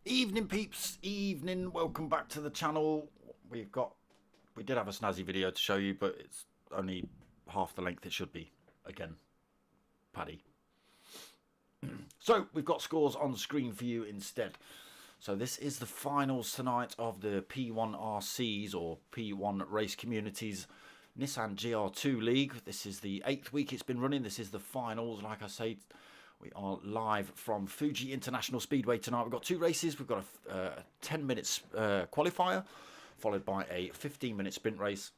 Evening peeps, evening, welcome back to the channel. We did have a snazzy video to show you, but it's only half the length it should be. Again, Paddy. So we've got scores on screen for you instead. So this is the finals tonight of the P1RCs or P1 Race Communities Nissan GR2 League. This is the 8th week it's been running. This is the finals. Like I say, we are live from Fuji International Speedway tonight. We've got two races. We've got a 10 minutes qualifier, followed by a 15-minute sprint race.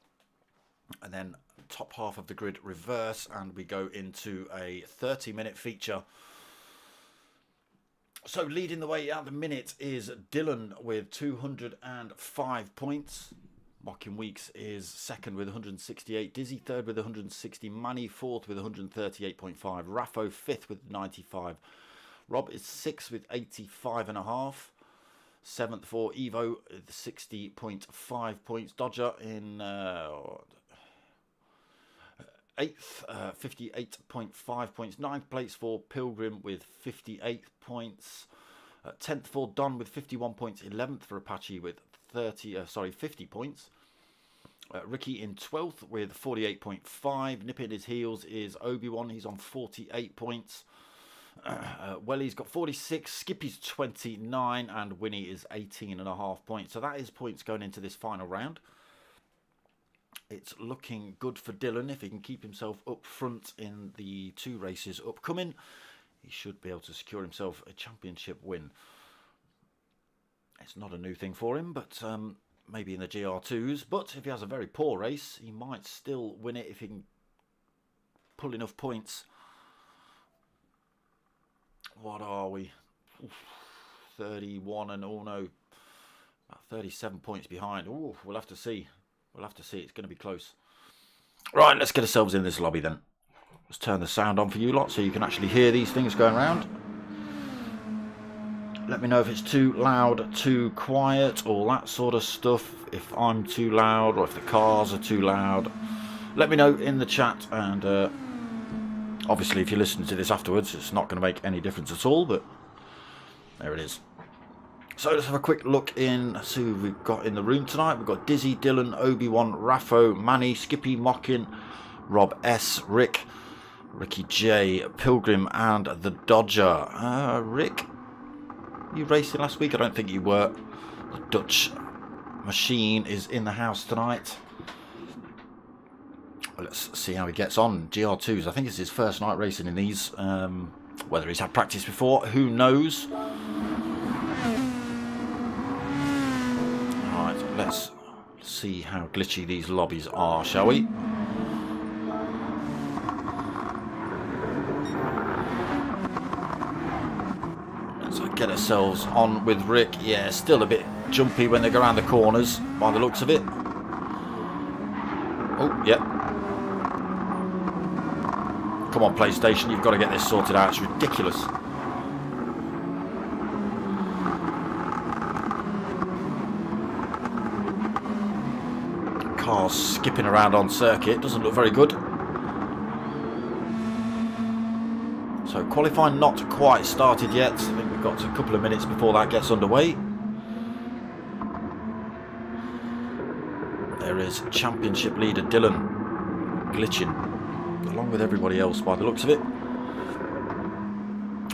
And then top half of the grid reverse, and we go into a 30-minute feature. So leading the way at the minute is Dylan with 205 points. Mocking Weeks is second with 168. Dizzy third with 160. Manny fourth with 138.5. Raffo fifth with 95. Rob is sixth with 85.5. Seventh for Evo, 60.5 points. Dodger in eighth, 58.5 points. Ninth place for Pilgrim with 58 points. 10th for Don with 51 points. 11th for Apache with 50 points. Ricky in 12th with 48.5. Nipping his heels is Obi-Wan. He's on 48 points. Welly's got 46. Skippy's 29. And Winnie is 18.5 points. So that is points going into this final round. It's looking good for Dylan. If he can keep himself up front in the two races upcoming, he should be able to secure himself a championship win. It's not a new thing for him, but maybe in the GR2s. But if he has a very poor race, he might still win it if he can pull enough points. What are we? 31 and oh no, about 37 points behind. Ooh, we'll have to see. We'll have to see. It's going to be close. Right, let's get ourselves in this lobby then. Let's turn the sound on for you lot so you can actually hear these things going around. Let me know if it's too loud, too quiet, all that sort of stuff. If I'm too loud or if the cars are too loud. Let me know in the chat, and obviously if you're listening to this afterwards, it's not going to make any difference at all, but there it is. So let's have a quick look in, see who we've got in the room tonight. We've got Dizzy, Dylan, Obi-Wan, Raffo, Manny, Skippy, Mockin, Rob S, Rick, Ricky J, Pilgrim, and the Dodger. Rick, you racing last week? I don't think you were. The Dutch machine is in the house tonight. Let's see how he gets on. GR2s, I think it's his first night racing in these. Whether he's had practice before, who knows? Alright, let's see how glitchy these lobbies are, shall we? Get ourselves on with Rick. Yeah, still a bit jumpy when they go around the corners by the looks of it. Oh, yeah. Come on, PlayStation, you've got to get this sorted out. It's ridiculous. Cars skipping around on circuit. Doesn't look very good. So qualifying not quite started yet. I think we've got a couple of minutes before that gets underway. There is championship leader Dylan glitching along with everybody else by the looks of it.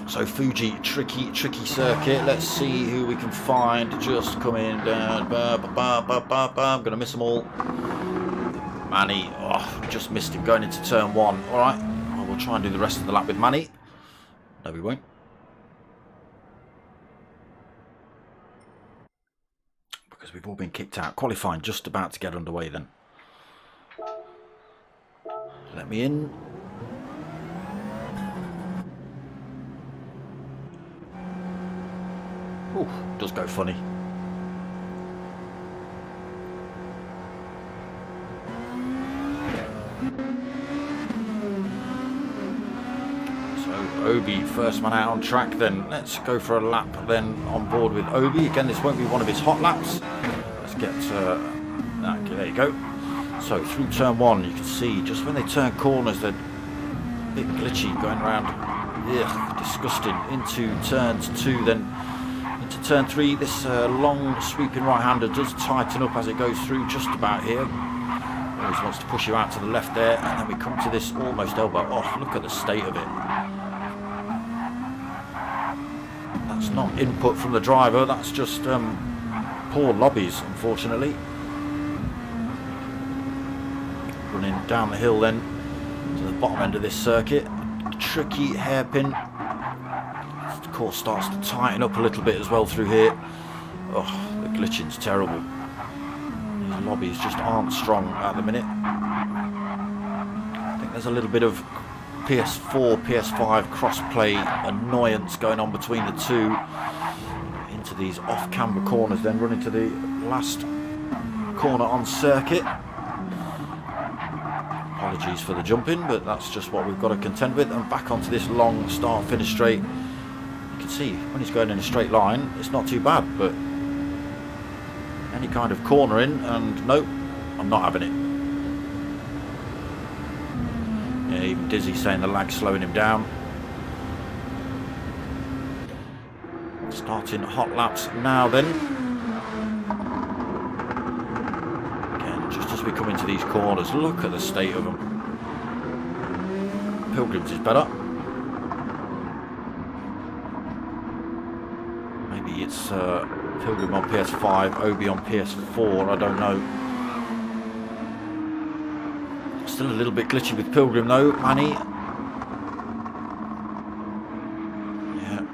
So Fuji, tricky circuit. Let's see who we can find just coming down. I'm going to miss them all. Manny, oh, just missed him going into turn one. All right. we'll try and do the rest of the lap with Manny. No, we won't. Because we've all been kicked out. Qualifying just about to get underway then. Let me in. Ooh, does go funny. So Obi, first man out on track then. Let's go for a lap then on board with Obi. Again, this won't be one of his hot laps. Let's get, there you go. So through turn one, you can see just when they turn corners, they're a bit glitchy going around. Ugh, disgusting. Into turns two, then into turn three. This long sweeping right-hander does tighten up as it goes through just about here. Always wants to push you out to the left there, and then we come to this almost elbow. Oh, look at the state of it. That's not input from the driver. That's just poor lobbies, unfortunately. Running down the hill then to the bottom end of this circuit. Tricky hairpin. The course starts to tighten up a little bit as well through here. Oh, the glitching's terrible. These lobbies just aren't strong at the minute. I think there's a little bit of PS4, PS5 cross-play annoyance going on between the two. Into these off-camber corners then, running to the last corner on circuit. Apologies for the jumping, but that's just what we've got to contend with. And back onto this long start-finish straight. You can see when he's going in a straight line, it's not too bad, but any kind of cornering, and nope, I'm not having it. Yeah, even Dizzy saying the lag's slowing him down. Starting hot laps now then. As we come into these corners, look at the state of them. Pilgrims is better. Maybe it's Pilgrim on PS5, Obi on PS4, I don't know. Still a little bit glitchy with Pilgrim though, Manny. Yeah,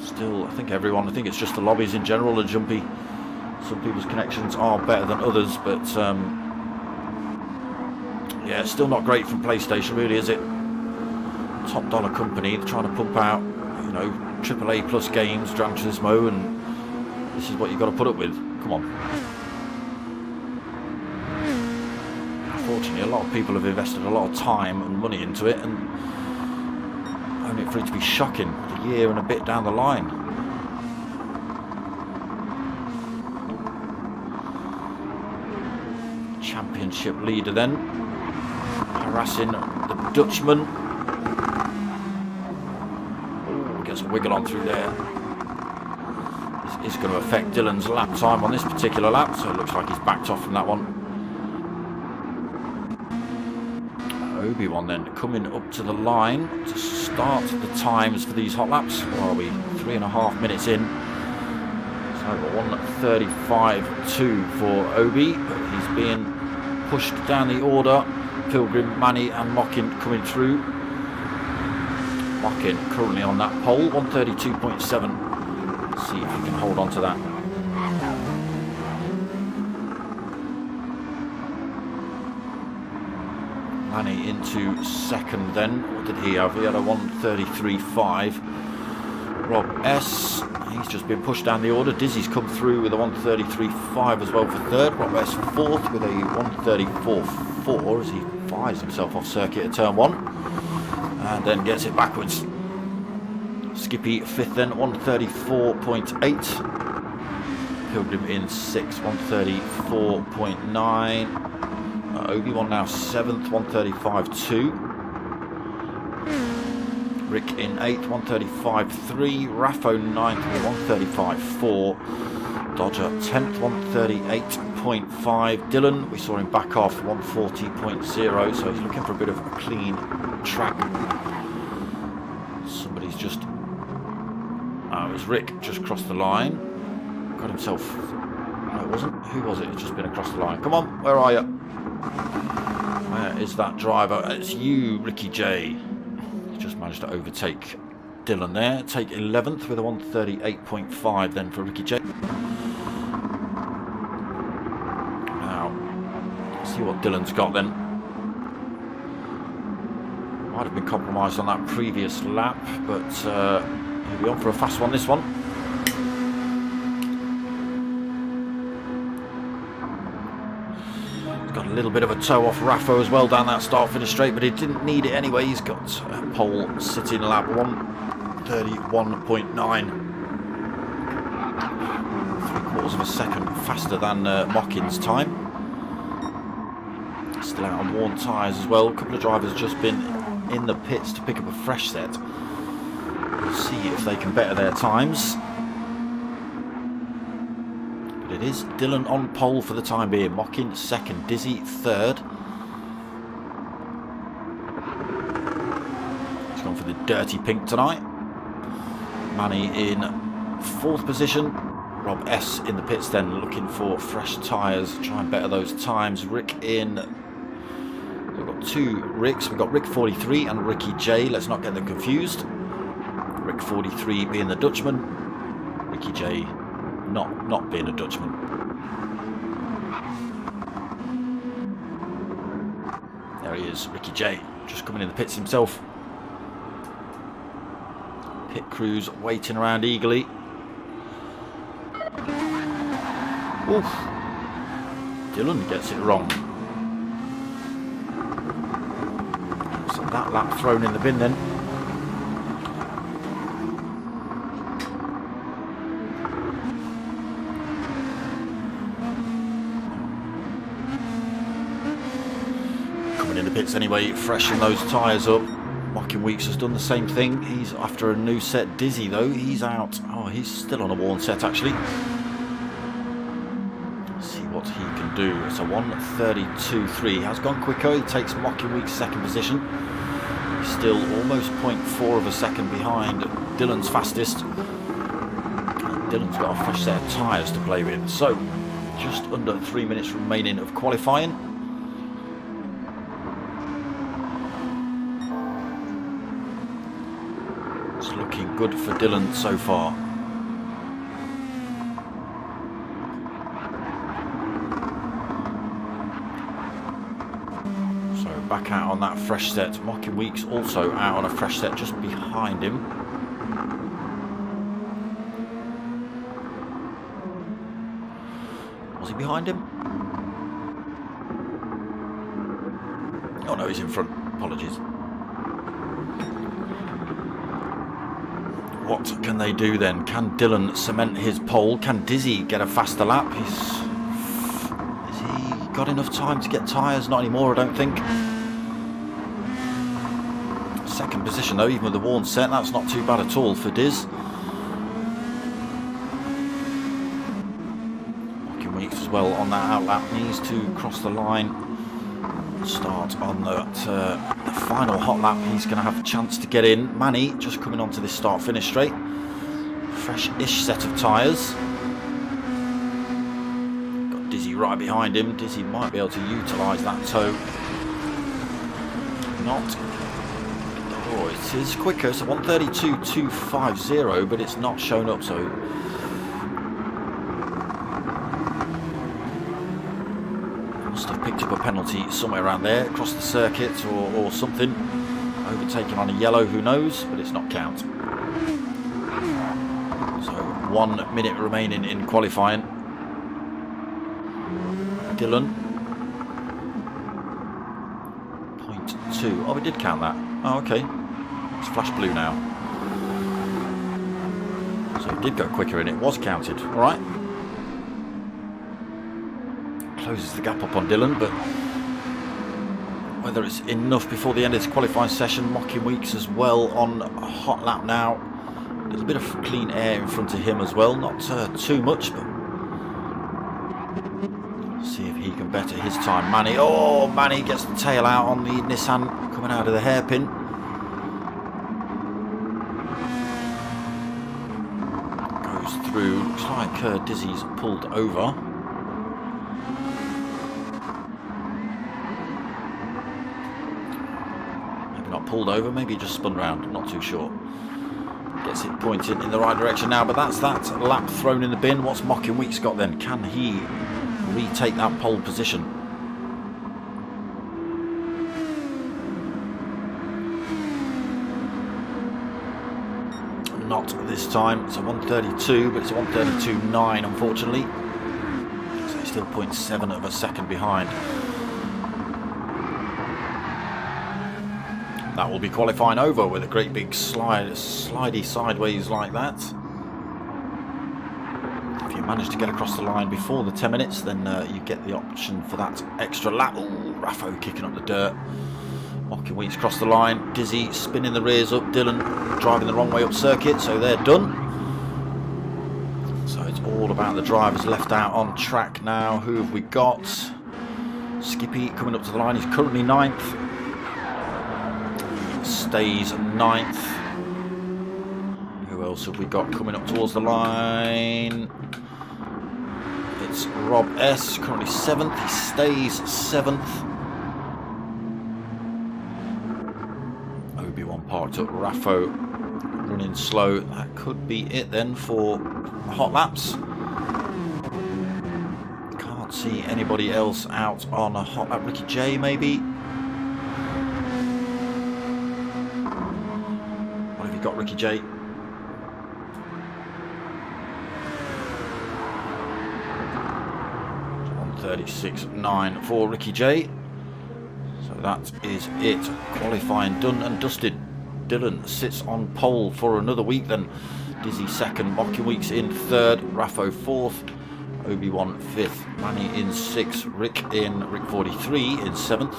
still, I think it's just the lobbies in general are jumpy. Some people's connections are better than others, but yeah, it's still not great from PlayStation, really, is it? Top dollar company, they're trying to pump out, you know, AAA plus games, Gran Turismo, and this is what you've got to put up with. Come on. Unfortunately, a lot of people have invested a lot of time and money into it, and only for it to be shocking a year and a bit down the line. Championship leader then. Harassing the Dutchman. Oh, gets a wiggle on through there. This is going to affect Dylan's lap time on this particular lap, so it looks like he's backed off from that one. Obi-Wan then coming up to the line to start the times for these hot laps. Where are we? 3.5 minutes in. So 1:35.2 for Obi, but he's being pushed down the order. Pilgrim, Manny and Mockin coming through. Mockin currently on that pole, 1:32.7. See if he can hold on to that. Manny into second then. What did he have? He had a 1:33.5. Rob S, he's just been pushed down the order. Dizzy's come through with a 1:33.5 as well for third. Rob S fourth with a 1:34.4 as he fires himself off circuit at turn one and then gets it backwards. Skippy fifth then, 1:34.8. Pilgrim in sixth, 1:34.9. Obi-Wan now seventh, 1:35.2. Rick in 8th, 1:35.3. Raffo 9th with 1:35.4. Dodger 10th, 1:38.5. Dylan, we saw him back off 1:40.0, so he's looking for a bit of a clean track. Somebody's just... it was Rick, just crossed the line. Got himself... No, it wasn't. Who was it? It's just been across the line. Come on, where are you? Where is that driver? It's you, Ricky J. managed to overtake Dylan there. Take 11th with a 1:38.5 then for Ricky J. Now, see what Dylan's got then. Might have been compromised on that previous lap, but he'll be on for a fast one this one. He's got a little bit of a toe off Raffo as well down that start-finish straight, but he didn't need it anyway. He's got a pole sitting lap 1:31.9. 3/4 of a second faster than Mockin's time. Still out on worn tyres as well. A couple of drivers just been in the pits to pick up a fresh set. We'll see if they can better their times. But it is Dylan on pole for the time being. Mockin second, Dizzy third. He's gone for the dirty pink tonight. Manny in fourth position. Rob S in the pits then, looking for fresh tyres, try and better those times. Rick in. We've got two Ricks. We've got Rick 43 and Ricky J. Let's not get them confused. Rick 43 being the Dutchman. Ricky J not being a Dutchman. There he is, Ricky J. Just coming in the pits himself. Pit crews waiting around eagerly. Oof. Dylan gets it wrong. So that lap thrown in the bin then. Coming in the pits anyway, freshen those tyres up. Mocking Weeks has done the same thing. He's after a new set. Dizzy though, he's out. Oh, he's still on a worn set actually. See what he can do. It's a 1:32.3. Has gone quicker. He takes Mocking Weeks second position. He's still almost 0.4 of a second behind Dylan's fastest. And Dylan's got a fresh set of tyres to play with. So just under 3 minutes remaining of qualifying. It's looking good for Dylan so far. So back out on that fresh set. Mocking Weeks also out on a fresh set just behind him. Was he behind him? Oh no, he's in front. Apologies. What can they do then? Can Dylan cement his pole? Can Dizzy get a faster lap? Has he got enough time to get tyres? Not anymore, I don't think. Second position though, even with the worn set, that's not too bad at all for Diz. Mocking Weeks as well on that out lap, needs to cross the line. Start on the final hot lap. He's going to have a chance to get in. Manny just coming onto this start finish straight. Fresh-ish set of tyres. Got Dizzy right behind him. Dizzy might be able to utilise that toe. Not. Oh, it is quicker. It's a 1:32.250, but it's not shown up. So must have picked up a penalty somewhere around there, across the circuit or something. Overtaken on a yellow, who knows, but it's not count. So 1 minute remaining in qualifying. Dylan. 0.2. Oh, we did count that. Oh, okay. It's flash blue now. So it did go quicker and it was counted. All right. Closes the gap up on Dylan, but whether it's enough before the end of this qualifying session. Mocking Weeks as well on a hot lap now. There's a bit of clean air in front of him as well, not too much, but see if he can better his time. Manny, oh, Manny gets the tail out on the Nissan coming out of the hairpin. Goes through, looks like Dizzy's pulled over. Maybe not pulled over, maybe just spun round, I'm not too sure. Gets it pointing in the right direction now, but that's that lap thrown in the bin. What's Mocking Weeks got then? Can he retake that pole position? Not this time. It's a 1:32, but it's a 1:32.9 unfortunately. So he's still 0.7 of a second behind. That will be qualifying over with a great big slidey sideways like that. If you manage to get across the line before the 10 minutes, then you get the option for that extra lap. Ooh, Raffo kicking up the dirt. Mocking Weeks across the line. Dizzy spinning the rears up. Dylan driving the wrong way up circuit, so they're done. So it's all about the drivers left out on track now. Who have we got? Skippy coming up to the line. He's currently 9th. Stays 9th. Who else have we got coming up towards the line? It's Rob S, currently 7th. He stays 7th. Obi-Wan parked up. Raffo running slow. That could be it then for hot laps. Can't see anybody else out on a hot lap. Ricky J maybe. Got Ricky J. 1:36.9 for Ricky J. So that is it. Qualifying done and dusted. Dylan sits on pole for another week then. Dizzy 2nd, Mocking Weeks in 3rd, Raffo 4th, Obi-Wan 5th, Manny in 6th, Rick 43 in 7th.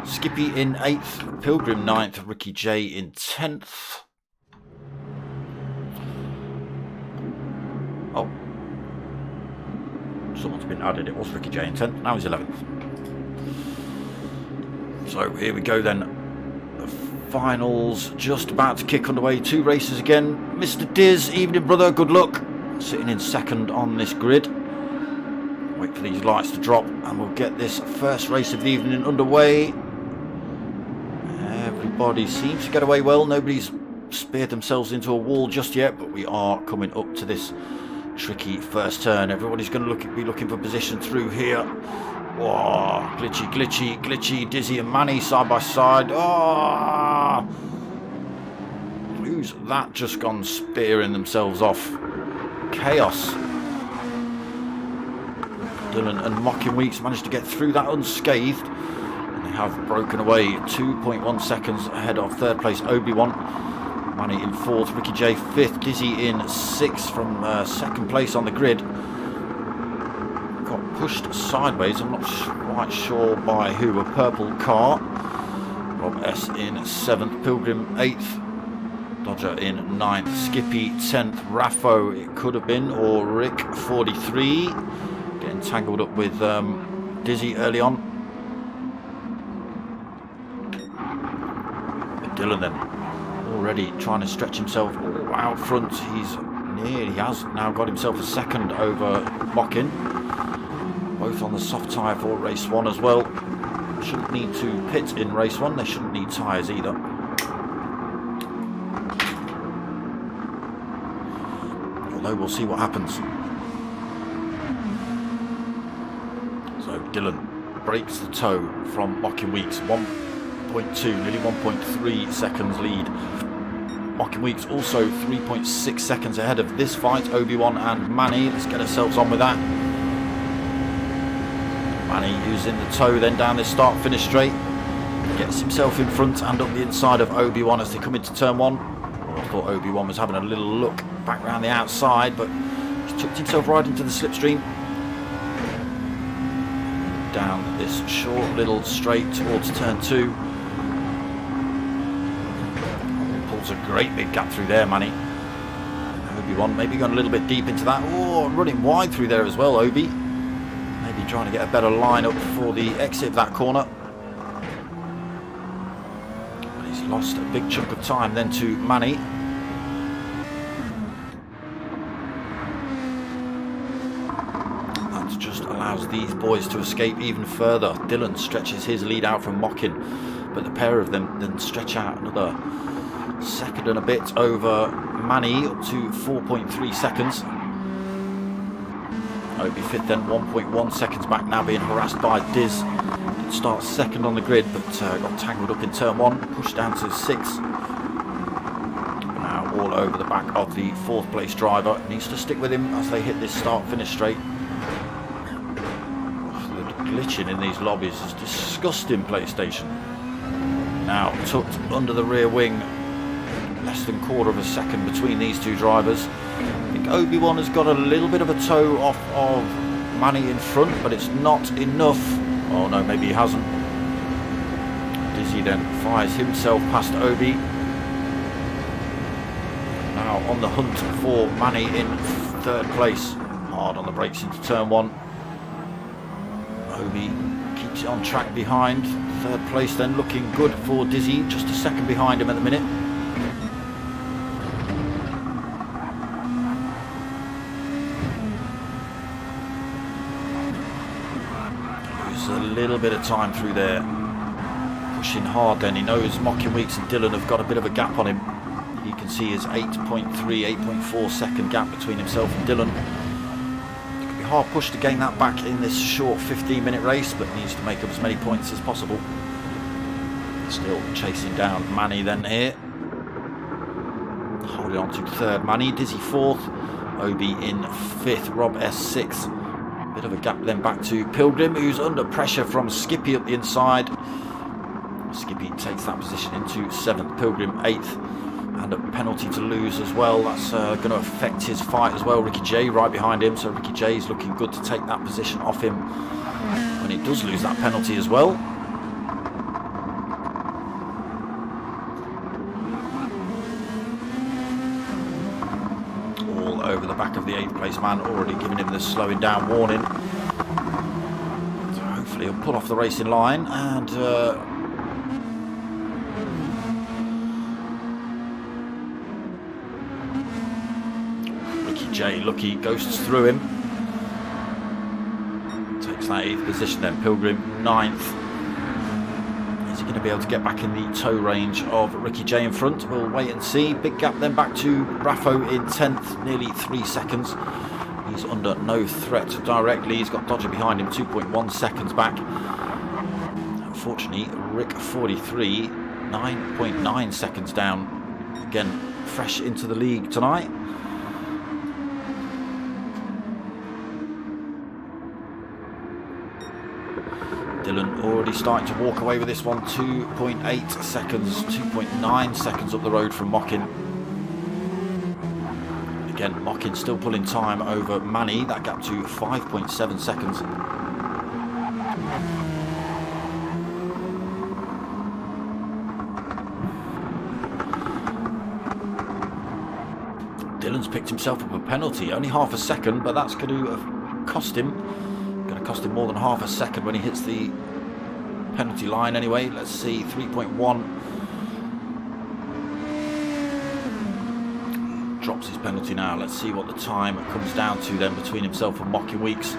Skippy in 8th, Pilgrim 9th, Ricky J in 10th. Oh, someone's been added. It was Ricky J in 10th, now he's 11th. So here we go then. The finals just about to kick underway. 2 races again. Mr. Diz, evening brother, good luck. Sitting in 2nd on this grid. Wait for these lights to drop and we'll get this first race of the evening underway. Everybody seems to get away well. Nobody's speared themselves into a wall just yet, but we are coming up to this tricky first turn. Everybody's going to be looking for position through here. Whoa, glitchy. Dizzy and Manny side by side. Oh, who's that just gone spearing themselves off? Chaos. Dylan and Mocking Weeks managed to get through that unscathed. Have broken away 2.1 seconds ahead of 3rd place Obi-Wan. Manny in 4th, Ricky J 5th, Dizzy in 6th from 2nd place on the grid. Got pushed sideways, I'm not quite sure by who. A purple car. Rob S in 7th, Pilgrim 8th, Dodger in 9th, Skippy 10th, Raffo it could have been, or Rick 43. Getting tangled up with Dizzy early on. Dylan then already trying to stretch himself out front. He has now got himself a 2nd over Mocking. Both on the soft tyre for race 1 as well. Shouldn't need to pit in race 1. They shouldn't need tyres either. Although we'll see what happens. So Dylan breaks the toe from Mocking Weeks. 1.2, nearly 1.3 seconds lead. Mocking Weeks also 3.6 seconds ahead of this fight, Obi-Wan and Manny. Let's get ourselves on with that. Manny using the toe then down this start-finish straight. Gets himself in front and up the inside of Obi-Wan as they come into turn 1. I thought Obi-Wan was having a little look back round the outside, but he's chucked himself right into the slipstream. Down this short little straight towards turn 2. Pulls a great big gap through there, Manny. Obi-Wan maybe going a little bit deep into that. Oh, running wide through there as well, Obi. Maybe trying to get a better line up for the exit of that corner. But he's lost a big chunk of time then to Manny. That just allows these boys to escape even further. Dylan stretches his lead out from Mocking. but the pair of them then stretch out another second and a bit over Manny, up to 4.3 seconds. Obi fifth then, 1.1 seconds back, now being harassed by Diz. Starts second on the grid, but got tangled up in turn one, pushed down to 6th. Now all over the back of the 4th place driver. Needs to stick with him as they hit this start-finish straight. The glitching in these lobbies is disgusting, PlayStation. Now tucked under the rear wing, less than quarter of a second between these two drivers. I think Obi-Wan has got a little bit of a toe off of Manny in front, but it's not enough. Oh no, maybe he hasn't. Dizzy then fires himself past Obi. Now on the hunt for Manny in 3rd place. Hard on the brakes into turn 1. Obi keeps it on track behind. 3rd place then looking good for Dizzy. Just a second behind him at the minute. A little bit of time through there, pushing hard. Then he knows Mocking Weeks and Dylan have got a bit of a gap on him. You can see his 8.4 second gap between himself and Dylan. It could be hard pushed to gain that back in this short 15-minute race, but needs to make up as many points as possible. Still chasing down Manny then here, holding on to 3rd Manny, Dizzy 4th, Obi in 5th, Rob S 6th. Bit of a gap then back to Pilgrim, who's under pressure from Skippy up the inside. Skippy takes that position into 7th, Pilgrim 8th, and a penalty to lose as well. That's going to affect his fight as well. Ricky J right behind him, so Ricky J is looking good to take that position off him when he does lose that penalty as well. Over the back of the 8th place man, already giving him the slowing down warning. So hopefully he'll pull off the racing line, and Ricky J, lucky, ghosts through him. Takes that 8th position then. Pilgrim 9th. Is he going to be able to get back in the tow range of Ricky J in front? We'll wait and see. Big gap then back to Raffo in 10th, nearly 3 seconds. He's under no threat directly. He's got Dodger behind him, 2.1 seconds back. Unfortunately, Rick 43, 9.9 seconds down. Again, fresh into the league tonight. Dylan already starting to walk away with this one, 2.8 seconds, 2.9 seconds up the road from Mockin. Again, Mockin still pulling time over Manny, that gap to 5.7 seconds. Dylan's picked himself up a penalty, only half a second, but that's going to cost him. Going to cost him more than half a second when he hits the penalty line anyway. Let's see, 3.1. Drops his penalty now. Let's see what the time comes down to then between himself and Mocking Weeks.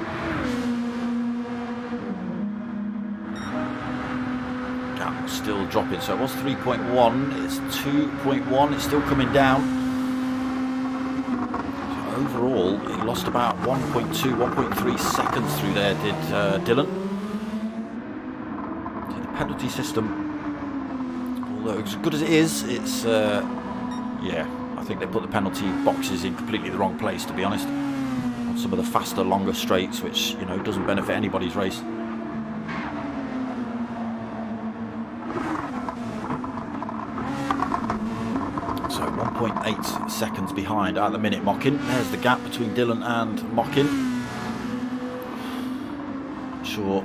Gap still dropping, so it was 3.1, it's 2.1, it's still coming down. Overall, he lost about 1.2, 1.3 seconds through there, did Dylan. The penalty system, although as good as it is, it's, yeah, I think they put the penalty boxes in completely the wrong place, to be honest. On some of the faster, longer straights, which, you know, doesn't benefit anybody's race. So 1.8 seconds behind at the minute, Mockin. There's the gap between Dylan and Mockin. Sure,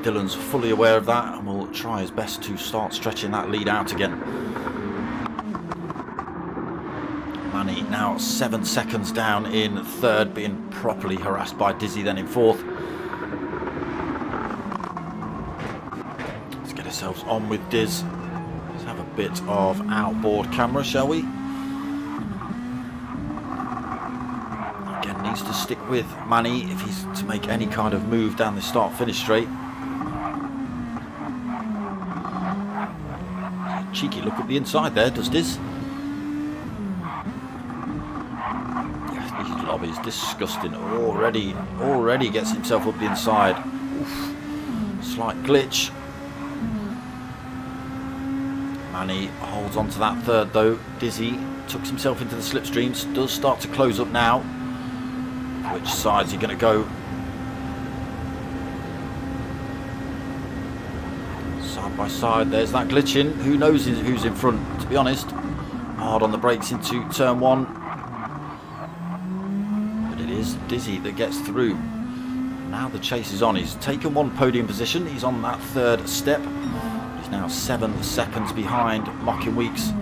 Dylan's fully aware of that and will try his best to start stretching that lead out again. Manny now 7 seconds down in third, being properly harassed by Dizzy then in fourth. Let's get ourselves on with Diz. Let's have a bit of outboard camera, shall we? Again, needs to stick with Manny if he's to make any kind of move down the start-finish straight. Cheeky look at the inside there, does Diz? Yeah, these lobbies, disgusting. Already gets himself up the inside. Oof. Slight glitch. Manny holds on to that third though. Dizzy tucks himself into the slipstreams. Does start to close up now. Which side's he going to go? Side by side, there's that glitch in. Who knows who's in front, to be honest. Hard on the brakes into turn one. But it is Dizzy that gets through. Now the chase is on. He's taken one podium position. He's on that third step. He's now 7 seconds behind Mocking Weeks.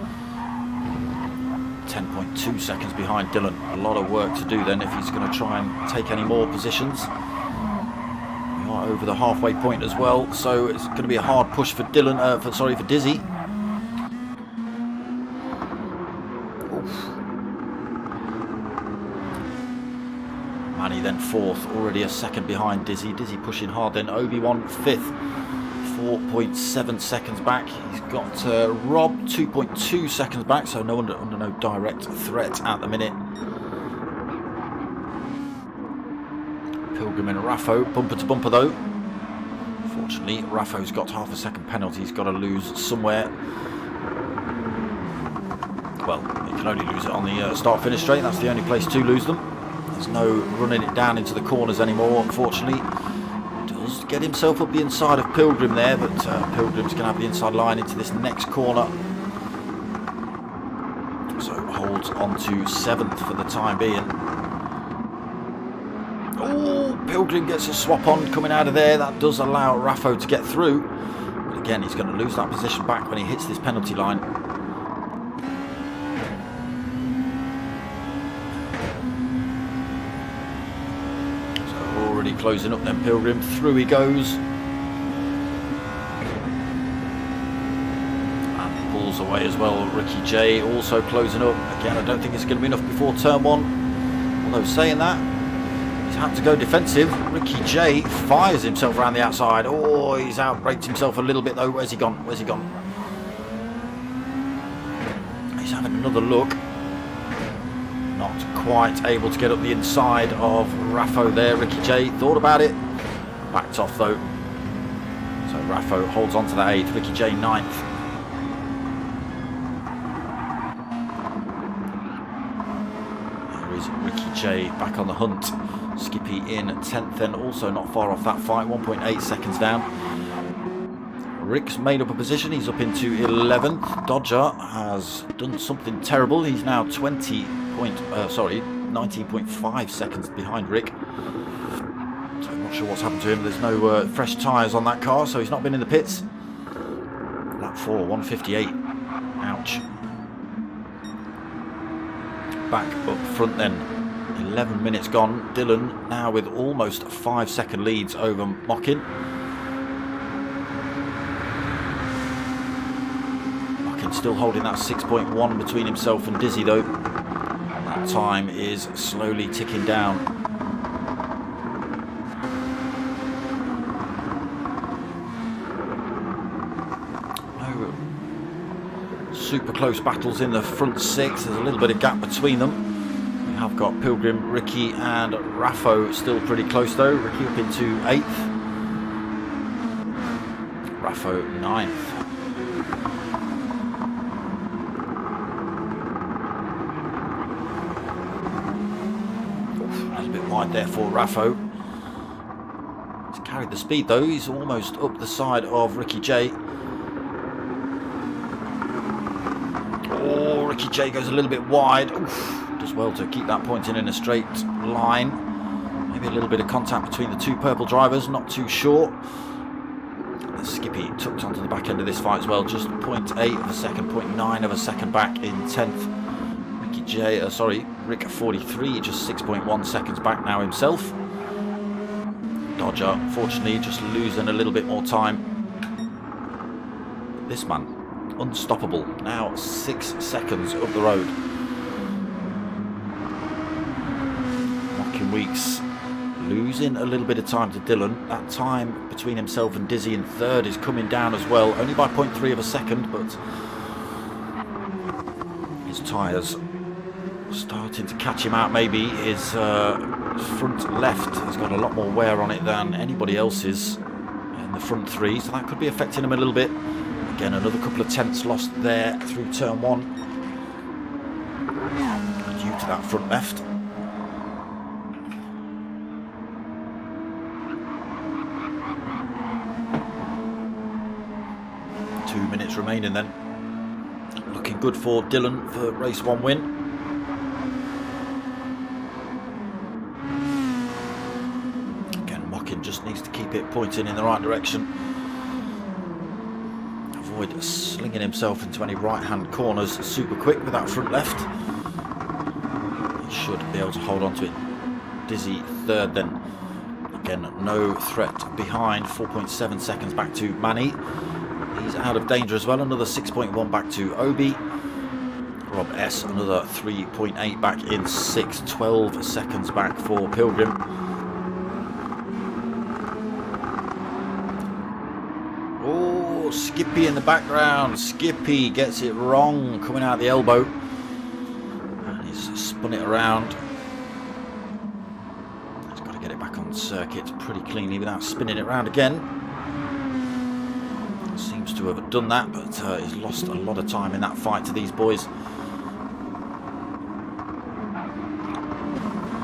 10.2 seconds behind Dylan. A lot of work to do then if he's going to try and take any more positions. We are over the halfway point as well, so it's going to be a hard push for Dylan. For Dizzy. Oof. Manny then fourth, already a second behind Dizzy. Dizzy pushing hard then. Obi-Wan fifth. 4.7 seconds back. He's got Rob 2.2 seconds back, so under no direct threat at the minute. Pilgrim and Raffo, bumper to bumper though. Fortunately, Raffo's got half a second penalty. He's got to lose somewhere. Well, he can only lose it on the start-finish straight. That's the only place to lose them. There's no running it down into the corners anymore, unfortunately. Get himself up the inside of Pilgrim there, but Pilgrim's going to have the inside line into this next corner. So holds on to 7th for the time being. Oh, Pilgrim gets a swap on coming out of there. That does allow Raffo to get through. But again, he's going to lose that position back when he hits this penalty line. Closing up then Pilgrim, through he goes and pulls away as well. Ricky J also closing up again. I don't think it's going to be enough before turn one, although saying that he's had to go defensive. Ricky J fires himself around the outside. Oh, he's outbraked himself a little bit though. Where's he gone? He's having another look. Not quite able to get up the inside of Raffo there. Ricky J thought about it, backed off though. So Raffo holds on to that 8th, Ricky J 9th. There is Ricky J back on the hunt. Skippy in 10th then, also not far off that fight, 1.8 seconds down. Rick's made up a position, he's up into 11th. Dodger has done something terrible. He's now 19.5 seconds behind Rick. So I'm not sure what's happened to him. There's no fresh tyres on that car, so he's not been in the pits. Lap 4, 158. Ouch. Back up front then. 11 minutes gone. Dylan now with almost 5-second leads over Mockin. Mockin still holding that 6.1 between himself and Dizzy though. That time is slowly ticking down. No super close battles in the front 6. There's a little bit of gap between them. We have got Pilgrim, Ricky and Raffo still pretty close though. Ricky up into 8th. Raffo 9th. Wide there for Raffo. He's carried the speed though. He's almost up the side of Ricky J. Oh, Ricky J goes a little bit wide. Oof, does well to keep that point in a straight line. Maybe a little bit of contact between the two purple drivers, not too sure. The Skippy tucked onto the back end of this fight as well, just 0.8 of a second, 0.9 of a second back in 10th. Rick 43, just 6.1 seconds back now himself. Dodger, fortunately, just losing a little bit more time. This man, unstoppable, now 6 seconds up the road. Mocking Weeks losing a little bit of time to Dylan. That time between himself and Dizzy in 3rd is coming down as well, only by 0.3 of a second, but His tyres starting to catch him out maybe. His front left has got a lot more wear on it than anybody else's in the front three, so that could be affecting him a little bit. Again, another couple of tenths lost there through turn one due to that front left. Remaining then. Looking good for Dylan for race one win. Again, Mockin just needs to keep it pointing in the right direction. Avoid slinging himself into any right hand corners super quick with that front left. He should be able to hold on to it. Dizzy third then. Again, no threat behind. 4.7 seconds back to Manny. He's out of danger as well. Another 6.1 back to Obi. Rob S, another 3.8 back in 6. 12 seconds back for Pilgrim. Oh, Skippy in the background. Skippy gets it wrong, coming out the elbow. And he's spun it around. He's got to get it back on circuit pretty cleanly without spinning it around again. Seems to have done that, but he's lost a lot of time in that fight to these boys.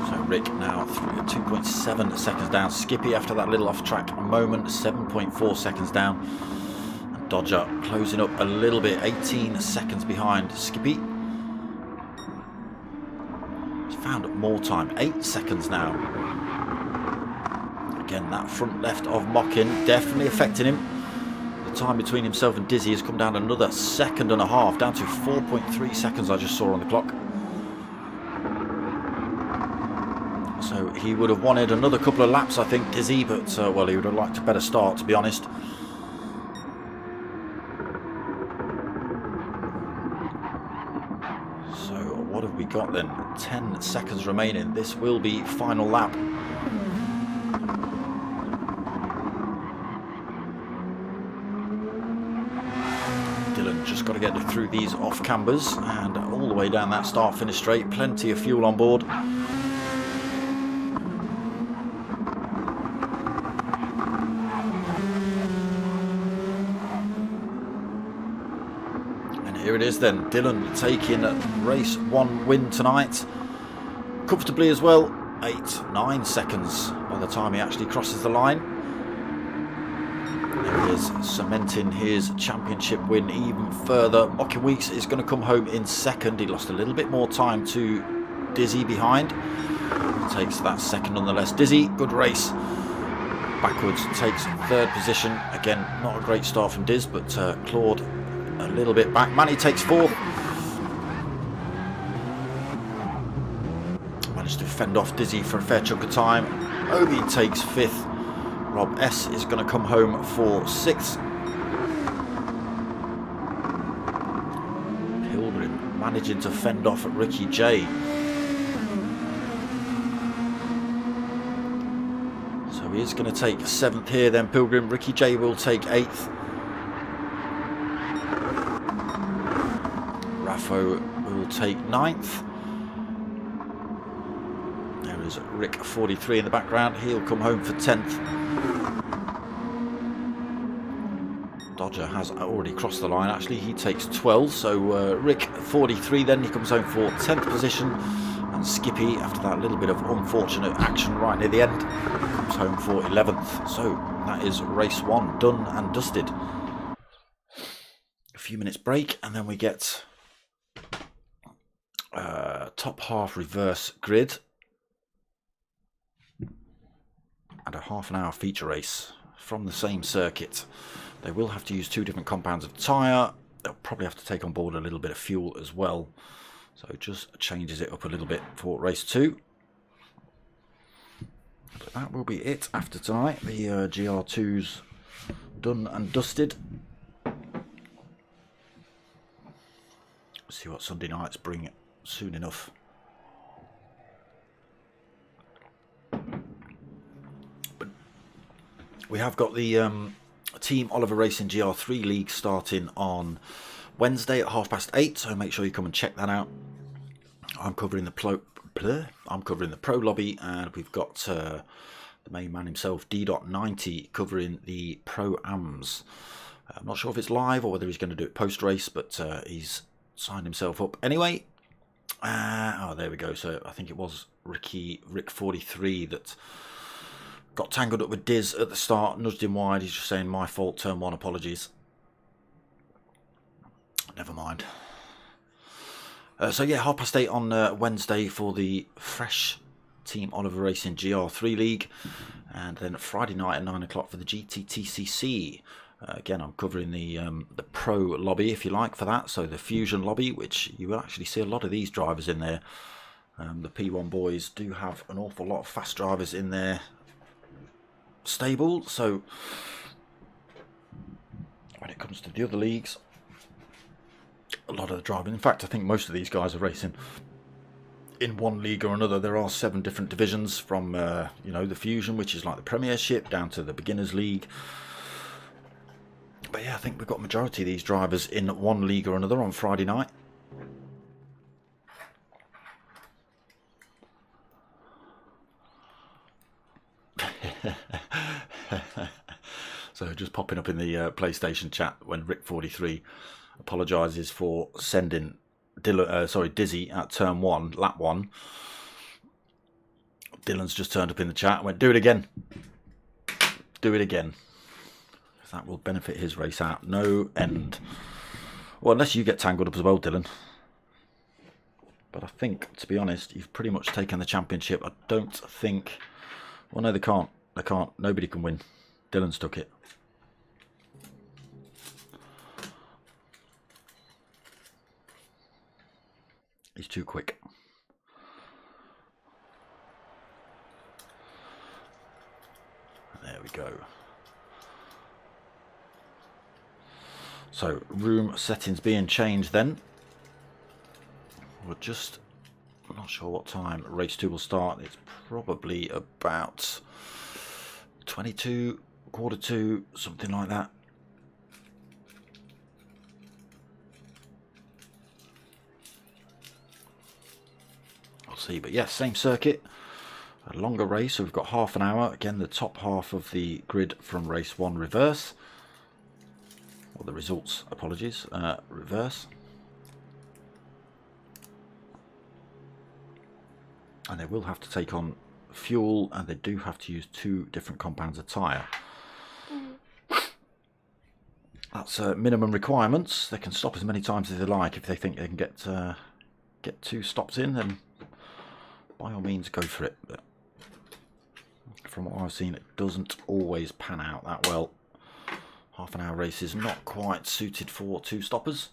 So Rick now through 2.7 seconds down. Skippy after that little off-track moment, 7.4 seconds down. And Dodger closing up a little bit, 18 seconds behind Skippy. He's found more time, 8 seconds now. Again, that front left of Mockin definitely affecting him. The time between himself and Dizzy has come down another 1.5 seconds, down to 4.3 seconds I just saw on the clock. So he would have wanted another couple of laps, I think, Dizzy, but well, he would have liked a better start, to be honest. So what have we got then? 10 seconds remaining. This will be final lap. Just got to get through these off cambers and all the way down that start finish straight. Plenty of fuel on board. And here it is then, Dylan taking race one win tonight comfortably as well. 8-9 seconds by the time he actually crosses the line. There he is, cementing his championship win even further. Mockin Weeks is going to come home in second. He lost a little bit more time to Dizzy behind. Takes that second nonetheless. Dizzy, good race. Backwards takes third position. Again, not a great start from Diz, but clawed a little bit back. Manny takes fourth. Managed to fend off Dizzy for a fair chunk of time. Obi takes fifth. Rob S is going to come home for sixth. Pilgrim managing to fend off at Ricky J. So he is going to take seventh here then, Pilgrim. Ricky J will take eighth. Raffo will take ninth. There is Rick 43 in the background. He'll come home for 10th. Dodger has already crossed the line. Actually, he takes 12th. So Rick 43 then. He comes home for 10th position. And Skippy, after that little bit of unfortunate action right near the end, comes home for 11th. So that is race one done and dusted. A few minutes break and then we get top half reverse grid and a half an hour feature race from the same circuit. They will have to use two different compounds of tyre. They'll probably have to take on board a little bit of fuel as well. So it just changes it up a little bit for race two. But that will be it after tonight. The GR2's done and dusted. See what Sunday nights bring soon enough. But we have got the Team Oliver Racing GR3 League starting on Wednesday at 8:30, so make sure you come and check that out. I'm covering the pro lobby, and we've got the main man himself, D.90, covering the Pro-Ams. I'm not sure if it's live or whether he's going to do it post-race, but he's signed himself up anyway. Oh, there we go. So I think it was Rick43 that got tangled up with Diz at the start, nudged him wide. He's just saying, my fault, turn one, apologies. Never mind. So yeah, 8:30 on Wednesday for the fresh Team Oliver Racing GR2 League, and then Friday night at 9 o'clock for the GTTCC. Again, I'm covering the pro lobby, if you like, for that. So the Fusion lobby, which you will actually see a lot of these drivers in there. The P1 boys do have an awful lot of fast drivers in their stable. So when it comes to the other leagues, a lot of the driving, in fact, I think most of these guys are racing in one league or another. There are 7 different divisions, from you know, the Fusion, which is like the Premiership, down to the Beginners League. But yeah, I think we've got majority of these drivers in one league or another on Friday night. So just popping up in the PlayStation chat when Rick43 apologises for sending Dizzy at turn 1, lap 1. Dylan's just turned up in the chat and went, do it again. Do it again. That will benefit his race out no end. Well, unless you get tangled up as well, Dylan. But I think, to be honest, you've pretty much taken the championship. I don't think... Well, no, they can't. They can't. Nobody can win. Dylan's took it. He's too quick. There we go. So, room settings being changed then. We're just... I'm not sure what time race 2 will start. It's probably about 22, quarter to, something like that. I'll see, but yes, same circuit. A longer race, so we've got half an hour. Again, the top half of the grid from race 1 reverse. Or the results, apologies, reverse. And they will have to take on fuel, and they do have to use 2 different compounds of tyre. That's minimum requirements. They can stop as many times as they like. If they think they can get 2 stops in, then by all means go for it. But from what I've seen, it doesn't always pan out that well. Half an hour race is not quite suited for 2 stoppers.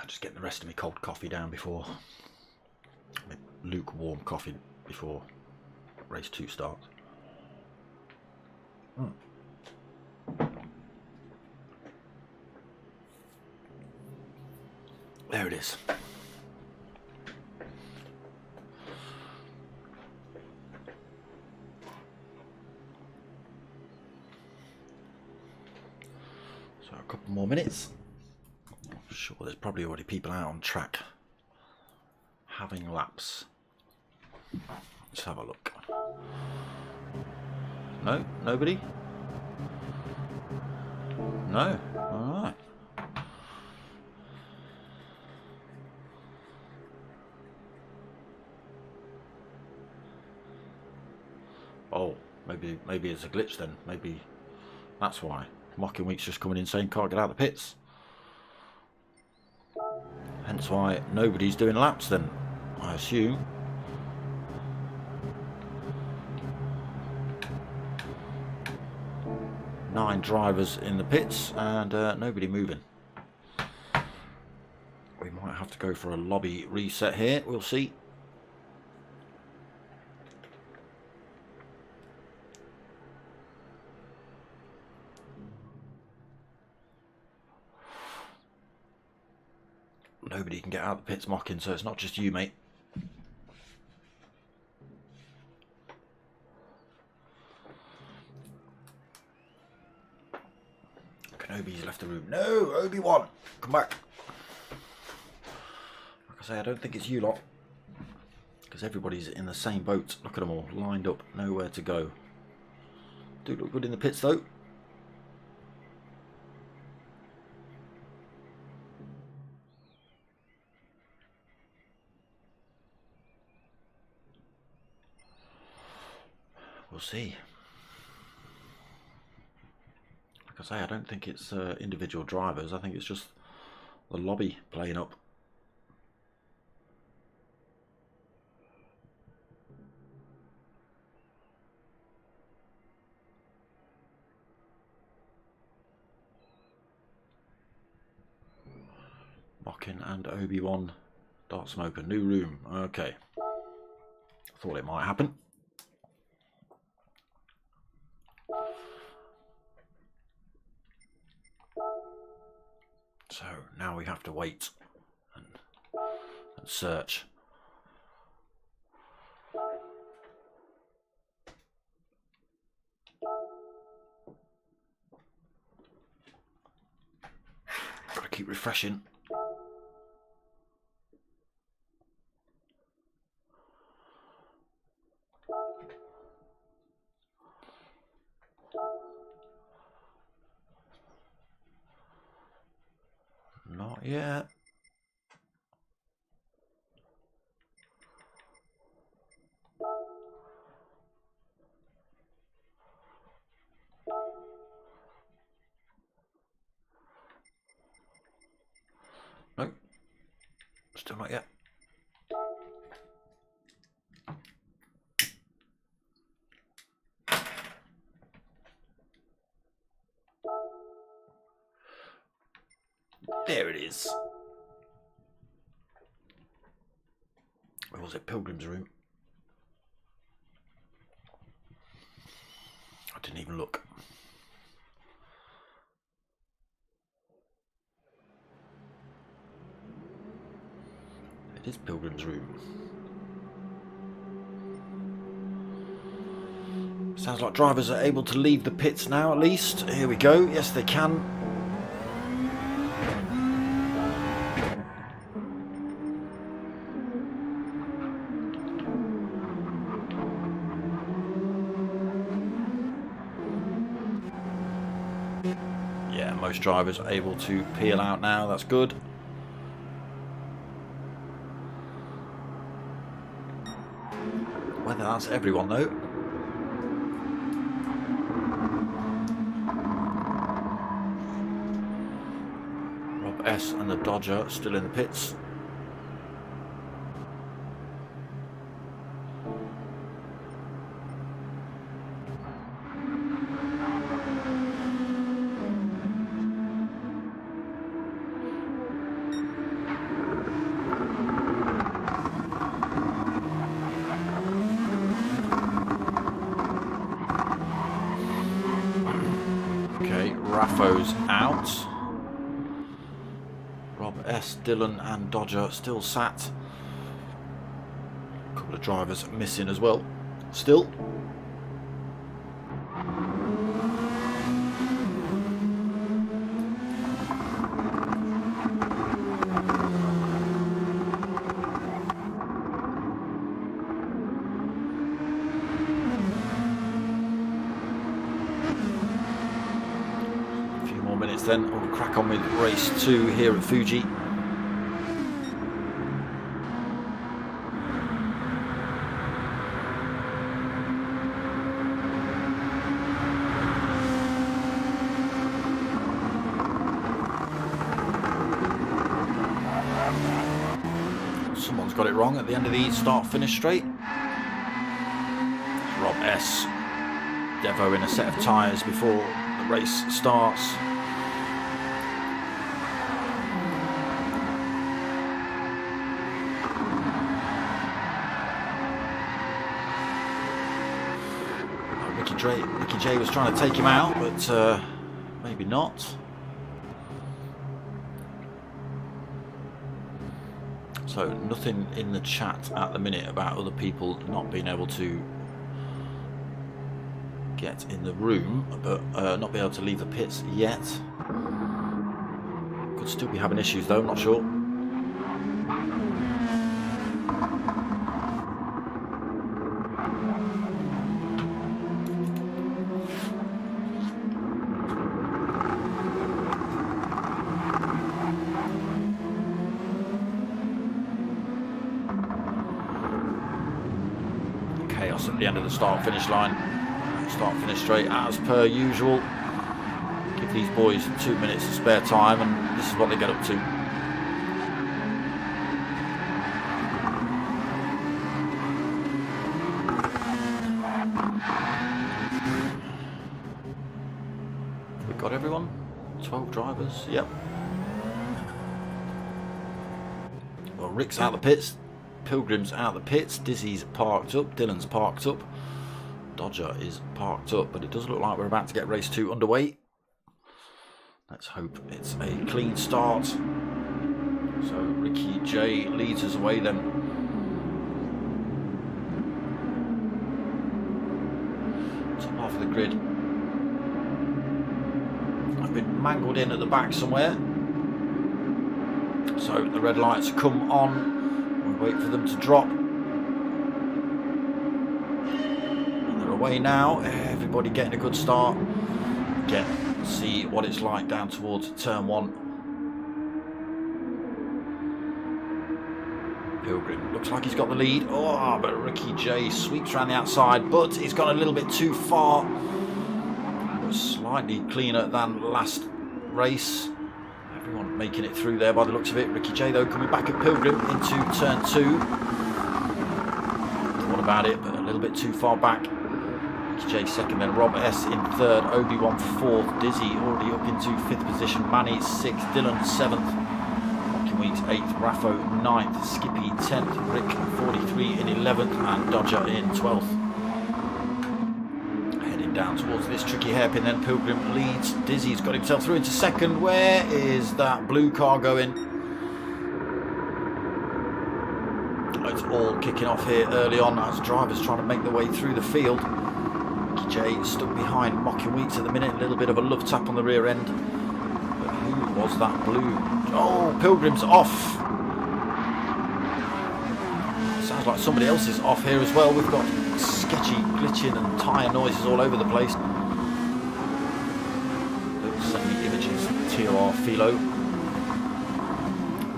Just getting the rest of my cold coffee down before, lukewarm coffee before race 2 starts. There it is. So a couple more minutes. I'm sure there's probably already people out on track having laps. Let's have a look. No? Nobody? No? Alright. Oh, maybe it's a glitch then. Maybe that's why. Mocking Week's just coming in saying can't get out of the pits. Hence why nobody's doing laps then, I assume. Nine drivers in the pits and nobody moving. We might have to go for a lobby reset here, we'll see. Nobody can get out of the pits mocking, so it's not just you, mate. Kenobi's left the room. No, Obi-Wan, come back. Like I say, I don't think it's you lot, because everybody's in the same boat. Look at them all lined up, nowhere to go. Do look good in the pits though. We'll see. Like I say, I don't think it's individual drivers. I think it's just the lobby playing up. Mocking and Obi-Wan. Dark Smoker, new room. Okay. Thought it might happen. So now we have to wait and search. Gotta keep refreshing. Not yet. No, still not yet. There it is. Where was it? Pilgrim's room. I didn't even look. It is Pilgrim's room. Sounds like drivers are able to leave the pits now, at least. Here we go. Yes, they can. Yeah, most drivers are able to peel out now. That's good. Whether that's everyone though. Rob S and the Dodger still in the pits. Raffo's out. Rob S, Dylan and Dodger still sat. A couple of drivers missing as well. Still. Minutes then we'll crack on with race 2 here at Fuji. Someone's got it wrong at the end of the start finish straight. Rob S. Devo in a set of tyres before the race starts. Ricky J was trying to take him out, but maybe not. So nothing in the chat at the minute about other people not being able to get in the room, but not be able to leave the pits yet. Could still be having issues though, I'm not sure. Chaos at the end of the start-finish line. Start-finish straight as per usual. Give these boys 2 minutes of spare time, and this is what they get up to. We got everyone? 12 drivers? Yep. Well, Rick's out of the pits. Pilgrim's out of the pits. Dizzy's parked up. Dylan's parked up. Dodger is parked up, but it does look like we're about to get race 2 underway. Let's hope it's a clean start. So Ricky J leads us away then. Top half of the grid. I've been mangled in at the back somewhere. So the red lights come on. We wait for them to drop. Away now, everybody getting a good start. Again, see what it's like down towards turn 1. Pilgrim looks like he's got the lead. Oh, but Ricky J sweeps around the outside, but he's gone a little bit too far. Slightly cleaner than last race. Everyone making it through there by the looks of it. Ricky J though coming back at Pilgrim into turn 2. What about it, but a little bit too far back. J second, then Rob S in third, Obi-Wan fourth, Dizzy already up into 5th position, Manny 6th, Dylan 7th, Rocky Weeks 8th, Raffo 9th, Skippy 10th, Rick 43 in 11th, and Dodger in 12th. Heading down towards this tricky hairpin, then Pilgrim leads. Dizzy's got himself through into 2nd. Where is that blue car going? It's all kicking off here early on as drivers trying to make their way through the field. Jay stuck behind Mocking Weeks at the minute, a little bit of a love tap on the rear end. But who was that blue? Oh, Pilgrim's off. Sounds like somebody else is off here as well. We've got sketchy glitching and tyre noises all over the place. Don't send me images, TOR Philo.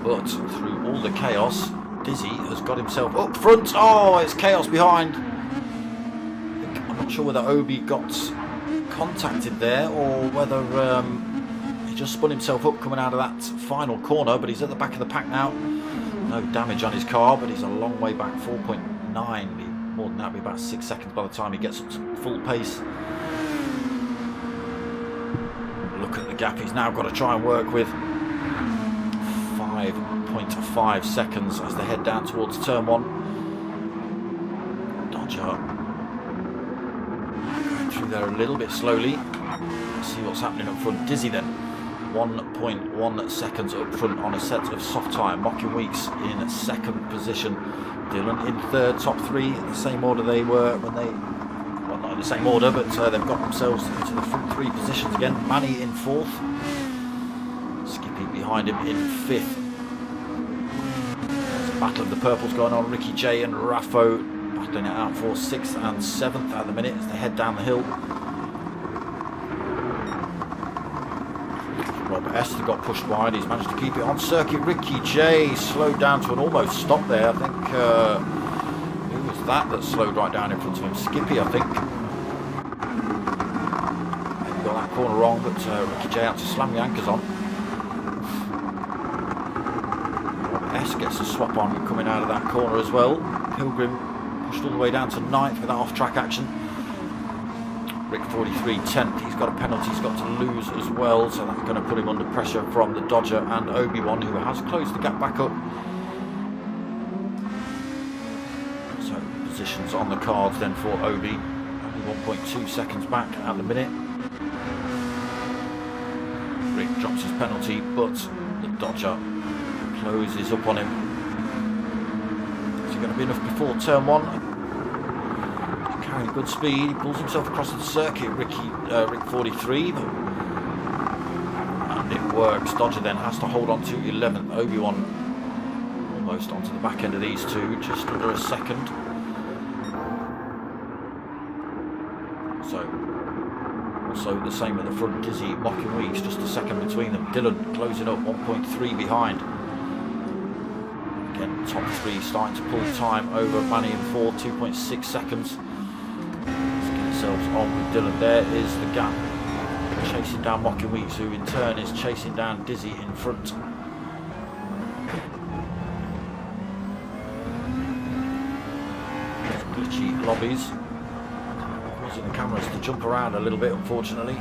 But through all the chaos, Dizzy has got himself up front. Oh, it's chaos behind. Not sure whether Obi got contacted there or whether he just spun himself up coming out of that final corner, but he's at the back of the pack now. No damage on his car, but he's a long way back, 4.9. More than that, be about 6 seconds by the time he gets up to full pace. Look at the gap he's now got to try and work with. 5.5 seconds as they head down towards turn 1. Dodger through there a little bit slowly. See what's happening up front. Dizzy then 1.1 seconds up front on a set of soft tyre. Mocking Weeks in 2nd position. Dylan in 3rd, top 3 in the same order they were when they, well, not in the same order, but they've got themselves into the front 3 positions again. Manny in 4th, Skippy behind him in 5th. There's a battle of the purples going on. Ricky J and Raffo battling it out for 6th and 7th at the minute as they head down the hill. Rob Esther got pushed wide. He's managed to keep it on circuit. Ricky J slowed down to an almost stop there. I think who was that slowed right down in front of him? Skippy, I think. Maybe got that corner wrong, but Ricky J had to slam the anchors on. Rob S gets a swap on coming out of that corner as well. Pilgrim pushed all the way down to 9th with that off-track action. Rick 43, 10th. He's got a penalty he's got to lose as well, so that's going to put him under pressure from the Dodger and Obi-Wan, who has closed the gap back up. So positions on the cards then for Obi. Only 1.2 seconds back at the minute. Rick drops his penalty, but the Dodger closes up on him. going to be enough before turn 1. He's carrying good speed. He pulls himself across the circuit, Rick 43. And it works. Dodger then has to hold on to 11th. Obi-Wan almost onto the back end of these two, just under a second. So, also the same at the front, Dizzy, Mocking Weeks, just a second between them. Dylan closing up, 1.3 behind. Again, top 3 starting to pull time over Manny and Ford, 2.6 seconds. Let's get ourselves on with Dylan. There is the gap, chasing down Mocking Weeks, who in turn is chasing down Dizzy in front. Glitchy lobbies, causing the cameras to jump around a little bit, unfortunately.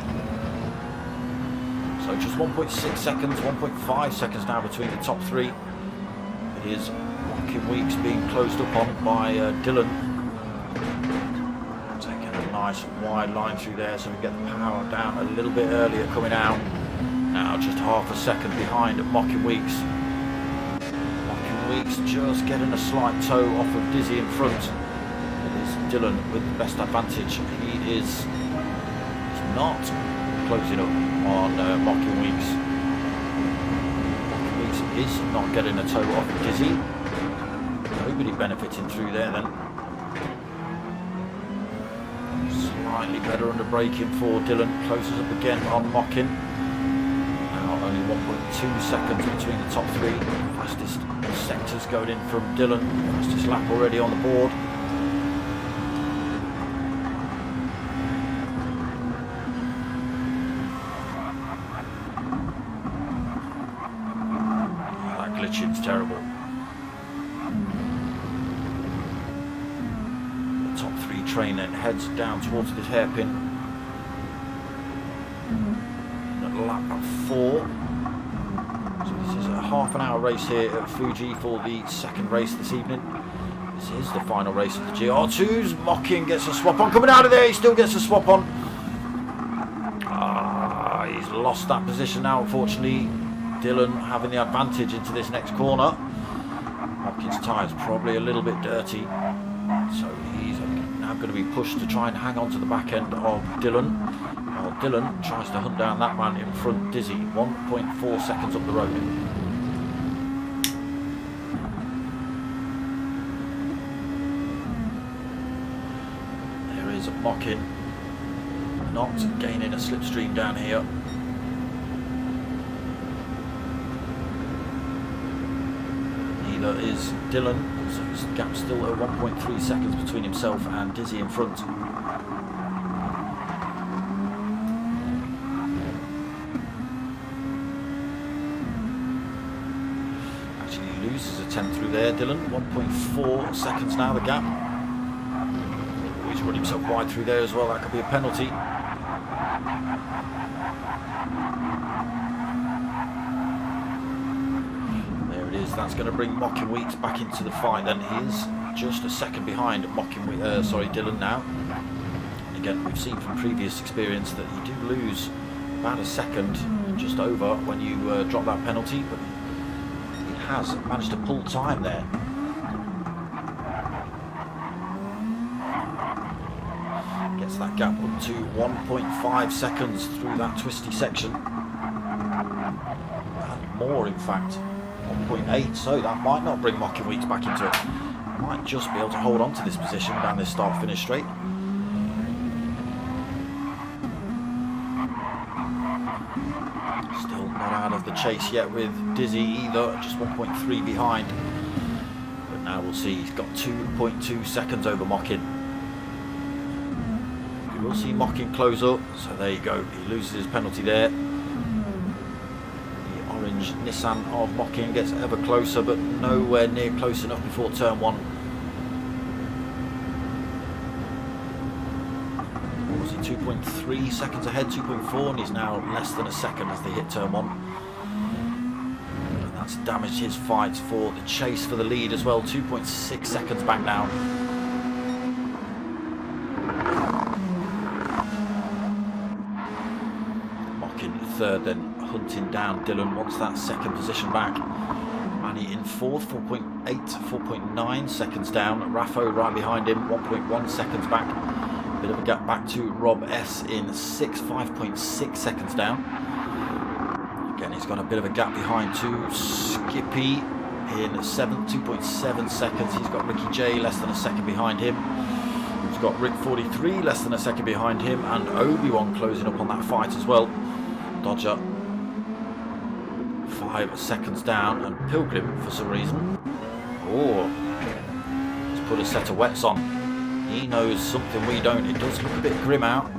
So just 1.6 seconds, 1.5 seconds now between the top 3. It is Mocking Weeks being closed up on by Dylan. Taking a nice wide line through there so we get the power down a little bit earlier coming out. Now just half a second behind Mocking Weeks. Mocking Weeks just getting a slight toe off of Dizzy in front. Dylan with the best advantage. He is not closing up on Mocking Weeks. Mocking Weeks is not getting a toe off of Dizzy. Nobody benefiting through there then. Slightly better under braking for Dylan. Closes up again on Mocking. Now only 1.2 seconds between the top 3. Fastest sectors going in from Dylan. Fastest lap already on the board. It's terrible. The top 3 train then heads down towards this hairpin at lap 4. So this is a half an hour race here at Fuji for the second race this evening. This is the final race of the GR2s. Mocking gets a swap on. Coming out of there, he still gets a swap on. He's lost that position now, unfortunately. Dylan having the advantage into this next corner. Hopkins' tyres probably a little bit dirty, so he's now going to be pushed to try and hang on to the back end of Dylan. While Dylan tries to hunt down that man in front, Dizzy, 1.4 seconds up the road. There is Mocking, not gaining a slipstream down here. Is Dylan, so his gap still at 1.3 seconds between himself and Dizzy in front. Actually he loses a tenth through there, Dylan. 1.4 seconds now the gap. He's run himself wide through there as well, that could be a penalty. That's going to bring Mocking Weeks back into the fight. Then he is just a second behind Dylan now. Again, we've seen from previous experience that you do lose about a second, just over, when you drop that penalty, but he has managed to pull time there. Gets that gap up to 1.5 seconds through that twisty section. And more, in fact. 1.8, so that might not bring Mocking Weeks back into it. Might just be able to hold on to this position down this start-finish straight. Still not out of the chase yet with Dizzy either, just 1.3 behind. But now we'll see, he's got 2.2 seconds over Mocking. We will see Mocking close up, so there you go, he loses his penalty there. Nissan of Mocking gets ever closer, but nowhere near close enough before turn 1. What was he, 2.3 seconds ahead, 2.4, and he's now less than a second as they hit turn 1. And that's damaged his fight for the chase for the lead as well, 2.6 seconds back now. Mocking third then, hunting down Dylan wants that second position back. Manny in fourth, 4.8, 4.9 seconds down. Raffo right behind him, 1.1 seconds back. Bit of a gap back to Rob S in sixth, 5.6 seconds down. Again, he's got a bit of a gap behind to Skippy in seventh, 2.7 seconds. He's got Ricky J less than a second behind him. He's got Rick 43 less than a second behind him, and Obi-Wan closing up on that fight as well. Dodger 5 seconds down, and Pilgrim for some reason, he's put a set of wets on. He knows something we don't. It does look a bit grim out.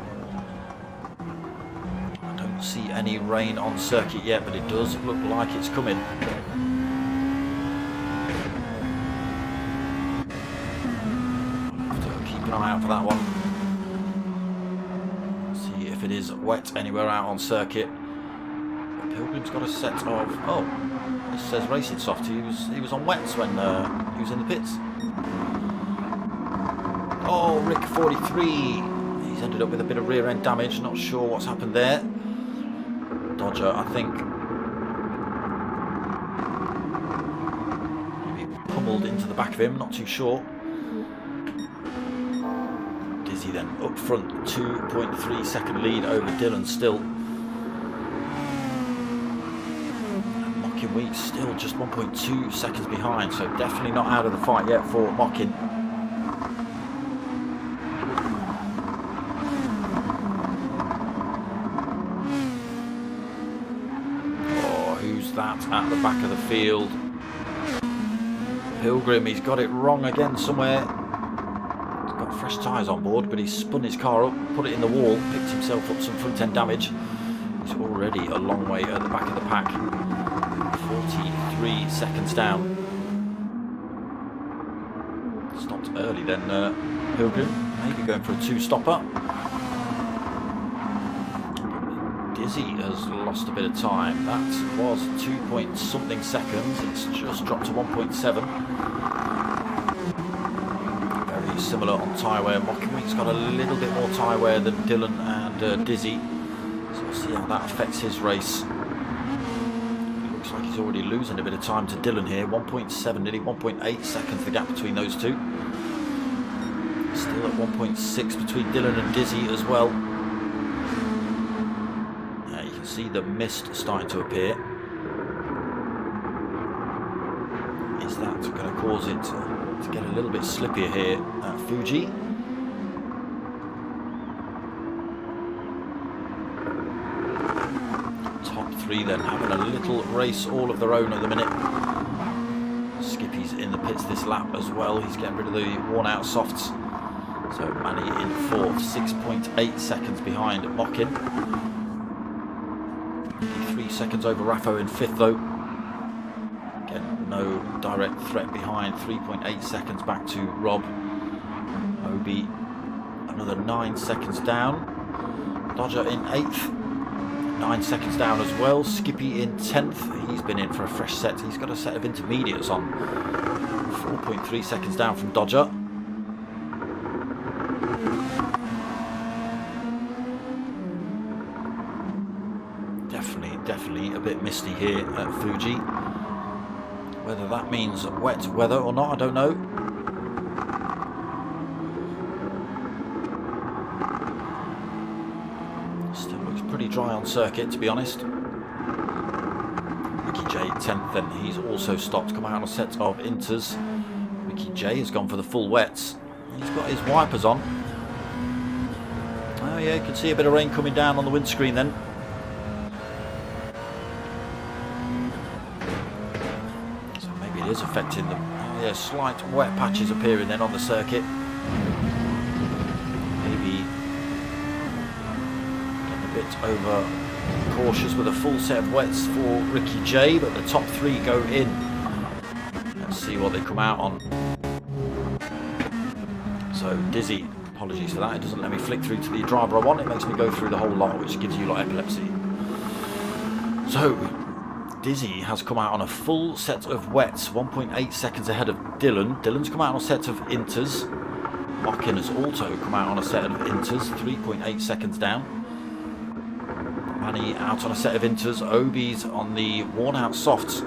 I don't see any rain on circuit yet, but it does look like it's coming. I'll have to keep an eye out for that one. See if it is wet anywhere out on circuit. Pilgrim's got a set of, it says racing soft. He was on wets when he was in the pits. Oh, Rick 43. He's ended up with a bit of rear end damage. Not sure what's happened there. Dodger, I think, maybe pummeled into the back of him. Not too sure. Dizzy then up front, 2.3 second lead over Dylan still. Weeks still just 1.2 seconds behind, so definitely not out of the fight yet for Mockin. Oh, who's that at the back of the field? Pilgrim, he's got it wrong again somewhere. He's got fresh tyres on board, but he's spun his car up, put it in the wall, picked himself up some front end damage. He's already a long way at the back of the pack. 43 seconds down. Stopped early then, Pilgrim. Maybe going for a two-stopper. Dizzy has lost a bit of time. That was 2-point-something seconds. It's just dropped to 1.7. Very similar on tyre wear. Mockingweek's got a little bit more tyre wear than Dylan and Dizzy. So we'll see how that affects his race. Like he's already losing a bit of time to Dylan here. 1.7, nearly 1.8 seconds the gap between those two. Still at 1.6 between Dylan and Dizzy as well. You can see the mist starting to appear. Is that going to cause it to get a little bit slippier here at Fuji? Three then having a little race all of their own at the minute. Skippy's in the pits this lap as well. He's getting rid of the worn out softs. So Manny in fourth, 6.8 seconds behind Mockin. 3 seconds over Raffo in fifth though. Again, no direct threat behind. 3.8 seconds back to Rob. Obi another 9 seconds down. Dodger in eighth. 9 seconds down as well. Skippy in 10th. He's been in for a fresh set. He's got a set of intermediates on. 4.3 seconds down from Dodger. Definitely a bit misty here at Fuji. Whether that means wet weather or not, I don't know. Pretty dry on circuit, to be honest. Ricky J 10th then. He's also stopped, come out on a set of inters. Ricky J has gone for the full wets. He's got his wipers on. Oh yeah, you can see a bit of rain coming down on the windscreen then. So maybe it is affecting them. Oh yeah, slight wet patches appearing then on the circuit. Over cautious with a full set of wets for Ricky J, but the top three go in. Let's see what they come out on. So Dizzy, apologies for that, it doesn't let me flick through to the driver I want, it makes me go through the whole lot, which gives you like epilepsy. So Dizzy has come out on a full set of wets, 1.8 seconds ahead of Dylan. Dylan's come out on a set of inters. Mockin has also come out on a set of inters, 3.8 seconds down. Manny out on a set of inters. Obi's on the worn out softs.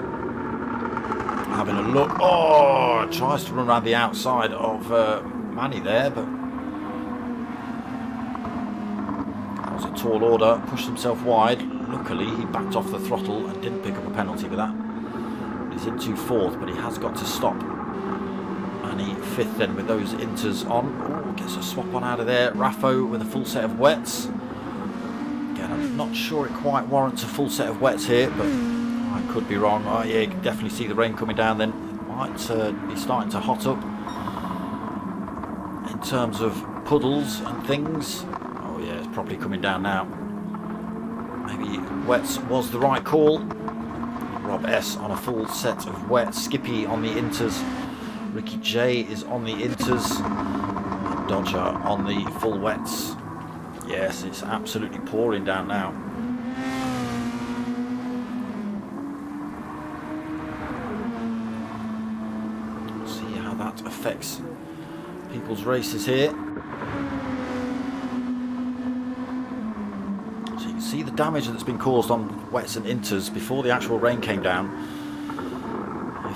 having a look. Oh, tries to run around the outside of Manny there, but that was a tall order. Pushed himself wide. Luckily, he backed off the throttle and didn't pick up a penalty with that. He's into fourth, but he has got to stop. Manny fifth then with those inters on. Oh, gets a swap on out of there. Raffo with a full set of wets. Again, I'm not sure it quite warrants a full set of wets here, but I could be wrong. Oh yeah, you can definitely see the rain coming down then. It might be starting to hot up in terms of puddles and things. Oh yeah, it's probably coming down now. Maybe wets was the right call. Rob S on a full set of wets. Skippy on the inters. Ricky J is on the inters. Dodger on the full wets. Yes, it's absolutely pouring down now. See how that affects people's races here. So you can see the damage that's been caused on wets and inters before the actual rain came down.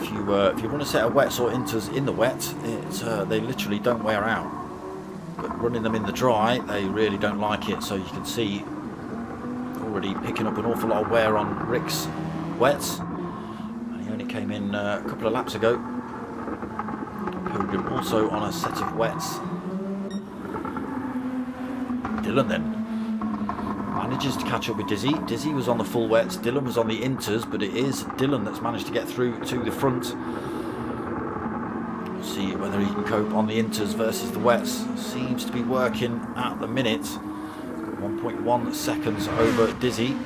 If you run a set of wets or inters in the wet, they literally don't wear out. But running them in the dry, they really don't like it. So you can see already picking up an awful lot of wear on Rick's wets. And he only came in a couple of laps ago. Pilgrim also on a set of wets. Dylan then manages to catch up with Dizzy. Dizzy was on the full wets, Dylan was on the inters, but it is Dylan that's managed to get through to the front. We'll see whether he can cope on the inters versus the wets. Seems to be working at the minute. 1.1 seconds over Dizzy.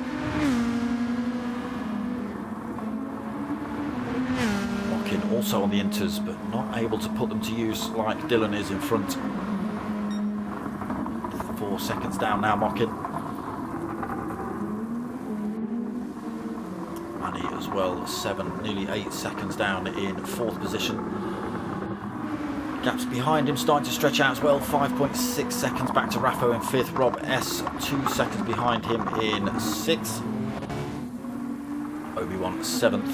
Mockin also on the inters, but not able to put them to use like Dylan is in front. 4 seconds down now, Mockin. As well, 7, nearly 8 seconds down in fourth position. Gaps behind him starting to stretch out as well. 5.6 seconds back to Raffo in fifth. Rob S 2 seconds behind him in sixth. Obi-Wan seventh.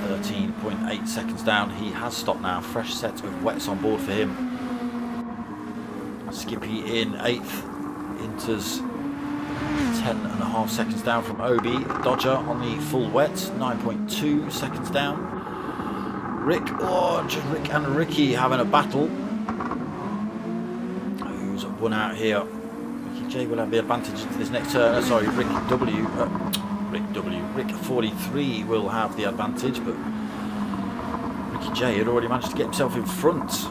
13.8 seconds down. He has stopped now. Fresh set of wets on board for him. Skippy in eighth. Inters 10.5 seconds down from Obi. Dodger on the full wet, 9.2 seconds down. Rick, just Rick and Ricky having a battle. Who's won out here? Ricky J will have the advantage into this next turn. Sorry, Rick 43 will have the advantage, but Ricky J had already managed to get himself in front.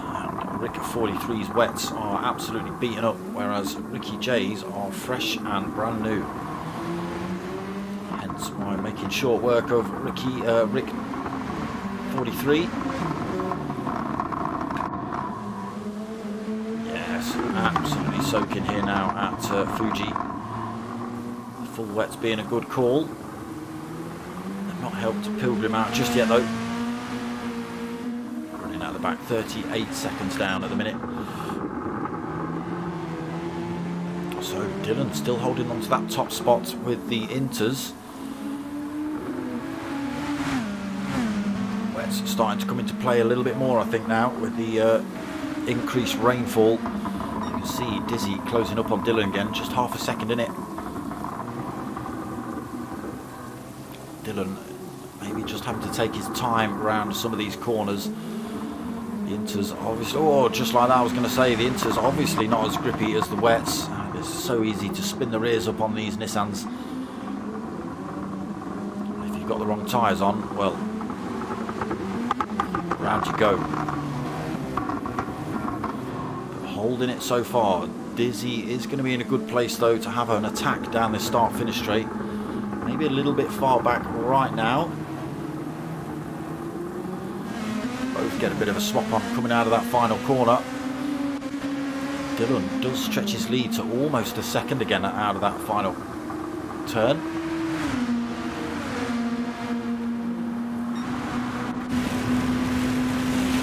Rick 43's wets are absolutely beaten up, whereas Ricky J's are fresh and brand new. Hence why making short work of Rick 43. Yes, absolutely soaking here now at Fuji. The full wets being a good call. They've not helped Pilgrim out just yet though. Back 38 seconds down at the minute. So Dylan still holding on to that top spot with the inters. Wets starting to come into play a little bit more, I think, now with the increased rainfall. You can see Dizzy closing up on Dylan again, just half a second in it. Dylan maybe just having to take his time around some of these corners. The inters obviously, just like that I was going to say, the inters obviously not as grippy as the wets. It's so easy to spin the rears up on these Nissans. If you've got the wrong tyres on, well, round you go. But holding it so far. Dizzy is going to be in a good place though to have an attack down this start-finish straight. Maybe a little bit far back right now. Both get a bit of a swap on coming out of that final corner. Dylan does stretch his lead to almost a second again out of that final turn.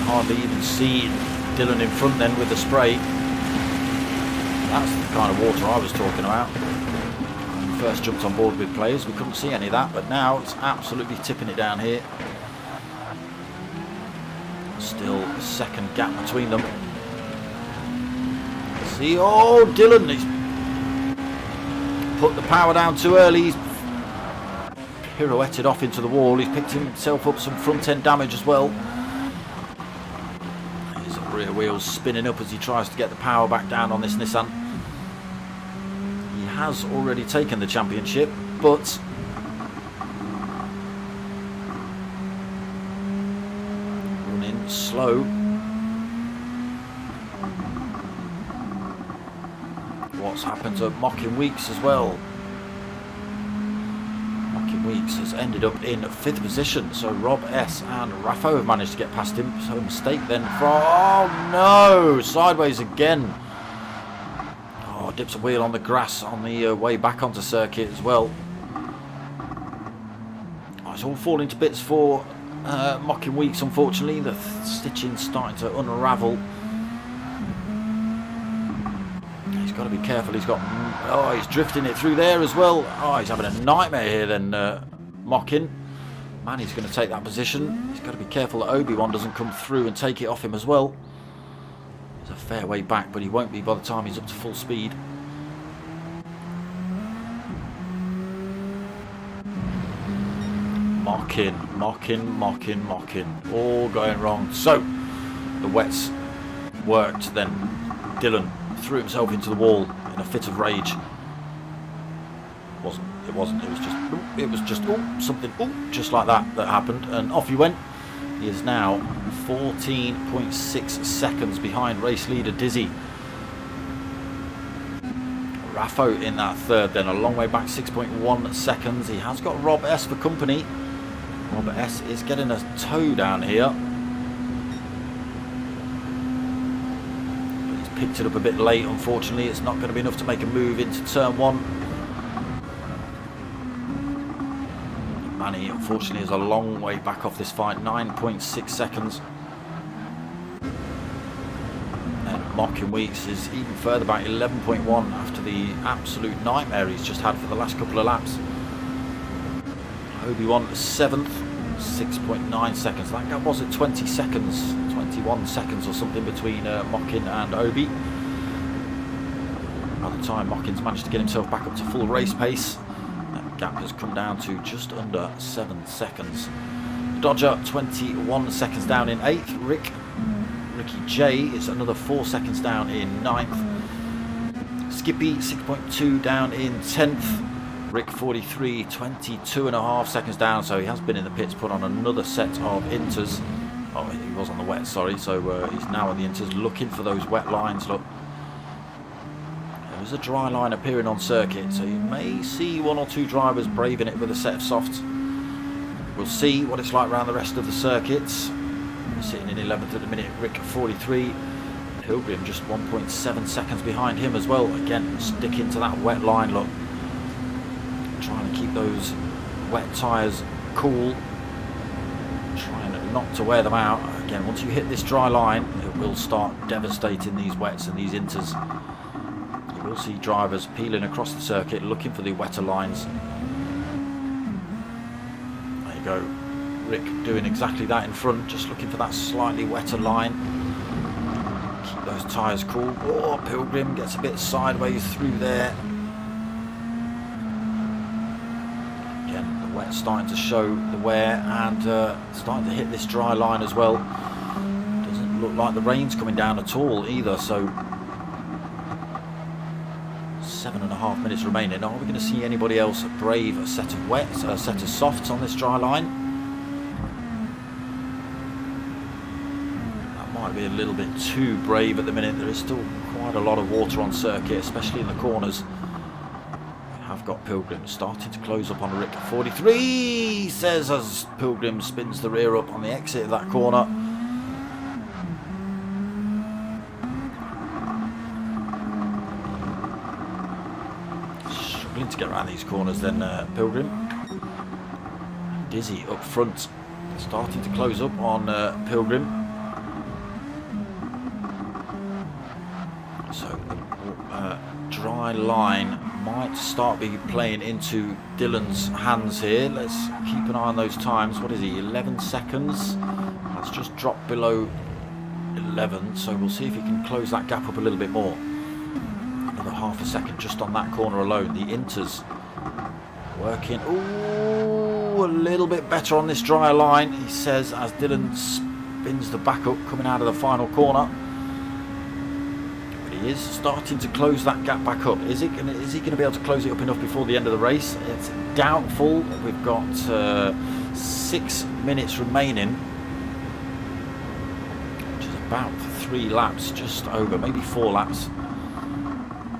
Hardly even see Dylan in front then with the spray. That's the kind of water I was talking about. When we first jumped on board with players, we couldn't see any of that, but now it's absolutely tipping it down here. Still a second gap between them. See, oh, Dylan, he's put the power down too early. He's pirouetted off into the wall. He's picked himself up some front end damage as well. His rear wheels spinning up as he tries to get the power back down on this Nissan. He has already taken the championship, but running slow. What's happened to Mocking Weeks as well? Mocking Weeks has ended up in 5th position, so Rob S and Raffo have managed to get past him. So a mistake then from, oh no, sideways again. Oh, dips a wheel on the grass on the way back onto circuit as well. Oh, it's all falling to bits for Mocking Weeks, unfortunately. The stitching's starting to unravel. He's got to be careful. He's got, oh, he's drifting it through there as well. Oh, he's having a nightmare here then, Mocking. Man, he's going to take that position. He's got to be careful that Obi-Wan doesn't come through and take it off him as well. He's a fair way back, but he won't be by the time he's up to full speed. Mocking. All going wrong. So, the wets worked then. Dylan threw himself into the wall in a fit of rage. It was just something just like that happened, and off he went. He is now 14.6 seconds behind race leader Dizzy. Raffo in that third, then a long way back, 6.1 seconds. He has got Rob S for company. Rob S is getting a toe down here. Picked it up a bit late, unfortunately. It's not going to be enough to make a move into turn 1. Manny, unfortunately, is a long way back off this fight, 9.6 seconds. And Mocking Weeks is even further back, 11.1, after the absolute nightmare he's just had for the last couple of laps. Obi-Wan 7th, 6.9 seconds. That gap was at 20 seconds. 21 seconds or something between Mocking and Obi. By the time Mocking's managed to get himself back up to full race pace, that gap has come down to just under 7 seconds. Dodger 21 seconds down in 8th. Ricky J is another 4 seconds down in 9th. Skippy 6.2 down in 10th. Rick 43, 22.5 seconds down, so he has been in the pits, put on another set of inters. Oh, he was on the wet, sorry, so he's now on the inters, looking for those wet lines. Look, there's a dry line appearing on circuit, so you may see 1 or 2 drivers braving it with a set of softs. We'll see what it's like around the rest of the circuits. Sitting in 11th at the minute, Rick 43. Pilgrim just 1.7 seconds behind him as well. Again, sticking to that wet line, look. Trying to keep those wet tyres cool. Trying not to wear them out. Again, once you hit this dry line, it will start devastating these wets and these inters. You will see drivers peeling across the circuit looking for the wetter lines. There you go. Rick doing exactly that in front, just looking for that slightly wetter line. Keep those tyres cool. Oh, Pilgrim gets a bit sideways through there. Starting to show the wear and starting to hit this dry line as well. Doesn't look like the rain's coming down at all either, so 7.5 minutes remaining. Are we going to see anybody else brave a set of wets, a set of softs on this dry line? That might be a little bit too brave at the minute. There is still quite a lot of water on circuit, especially in the corners. I've got Pilgrim starting to close up on Rick 43, says as Pilgrim spins the rear up on the exit of that corner. Struggling to get around these corners then, Pilgrim. Dizzy up front, starting to close up on Pilgrim. So the dry line might start be playing into Dylan's hands here. Let's keep an eye on those times. What is he, 11 seconds? That's just dropped below 11, so we'll see if he can close that gap up a little bit more. Another half a second just on that corner alone. The Inters working. Ooh, a little bit better on this dry line, he says, as Dylan spins the back up coming out of the final corner. But he is starting to close that gap back up. Is he going to be able to close it up enough before the end of the race? It's doubtful. We've got 6 minutes remaining, which is about 3 laps, just over, maybe 4 laps.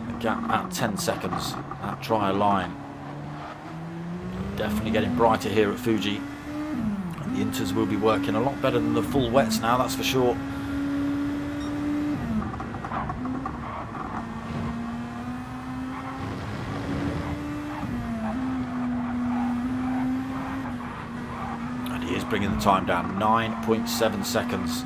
The gap at 10 seconds, that dry line. Definitely getting brighter here at Fuji. And the Inters will be working a lot better than the full wets now, that's for sure. And he is bringing the time down, 9.7 seconds.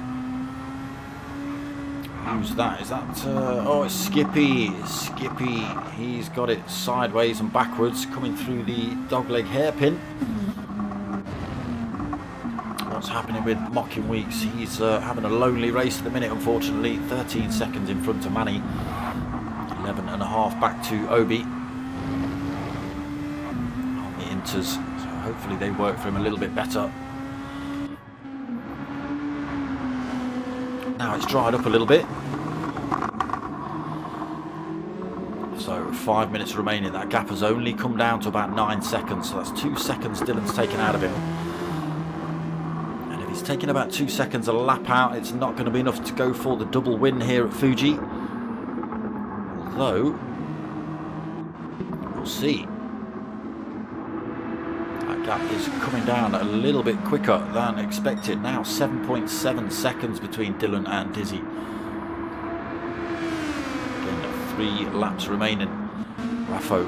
Who's that? Is that... oh, it's Skippy. Skippy. He's got it sideways and backwards, coming through the dogleg hairpin. What's happening with Mocking Weeks? He's having a lonely race at the minute, unfortunately. 13 seconds in front of Manny. 11.5 back to Obi. On the Inters. So hopefully they work for him a little bit better. Now it's dried up a little bit. So 5 minutes remaining. That gap has only come down to about 9 seconds. So that's 2 seconds Dylan's taken out of him. And if he's taking about 2 seconds a lap out, it's not going to be enough to go for the double win here at Fuji. Although, we'll see. That gap is coming down a little bit quicker than expected. Now 7.7 seconds between Dylan and Dizzy. 3 laps remaining. Raffo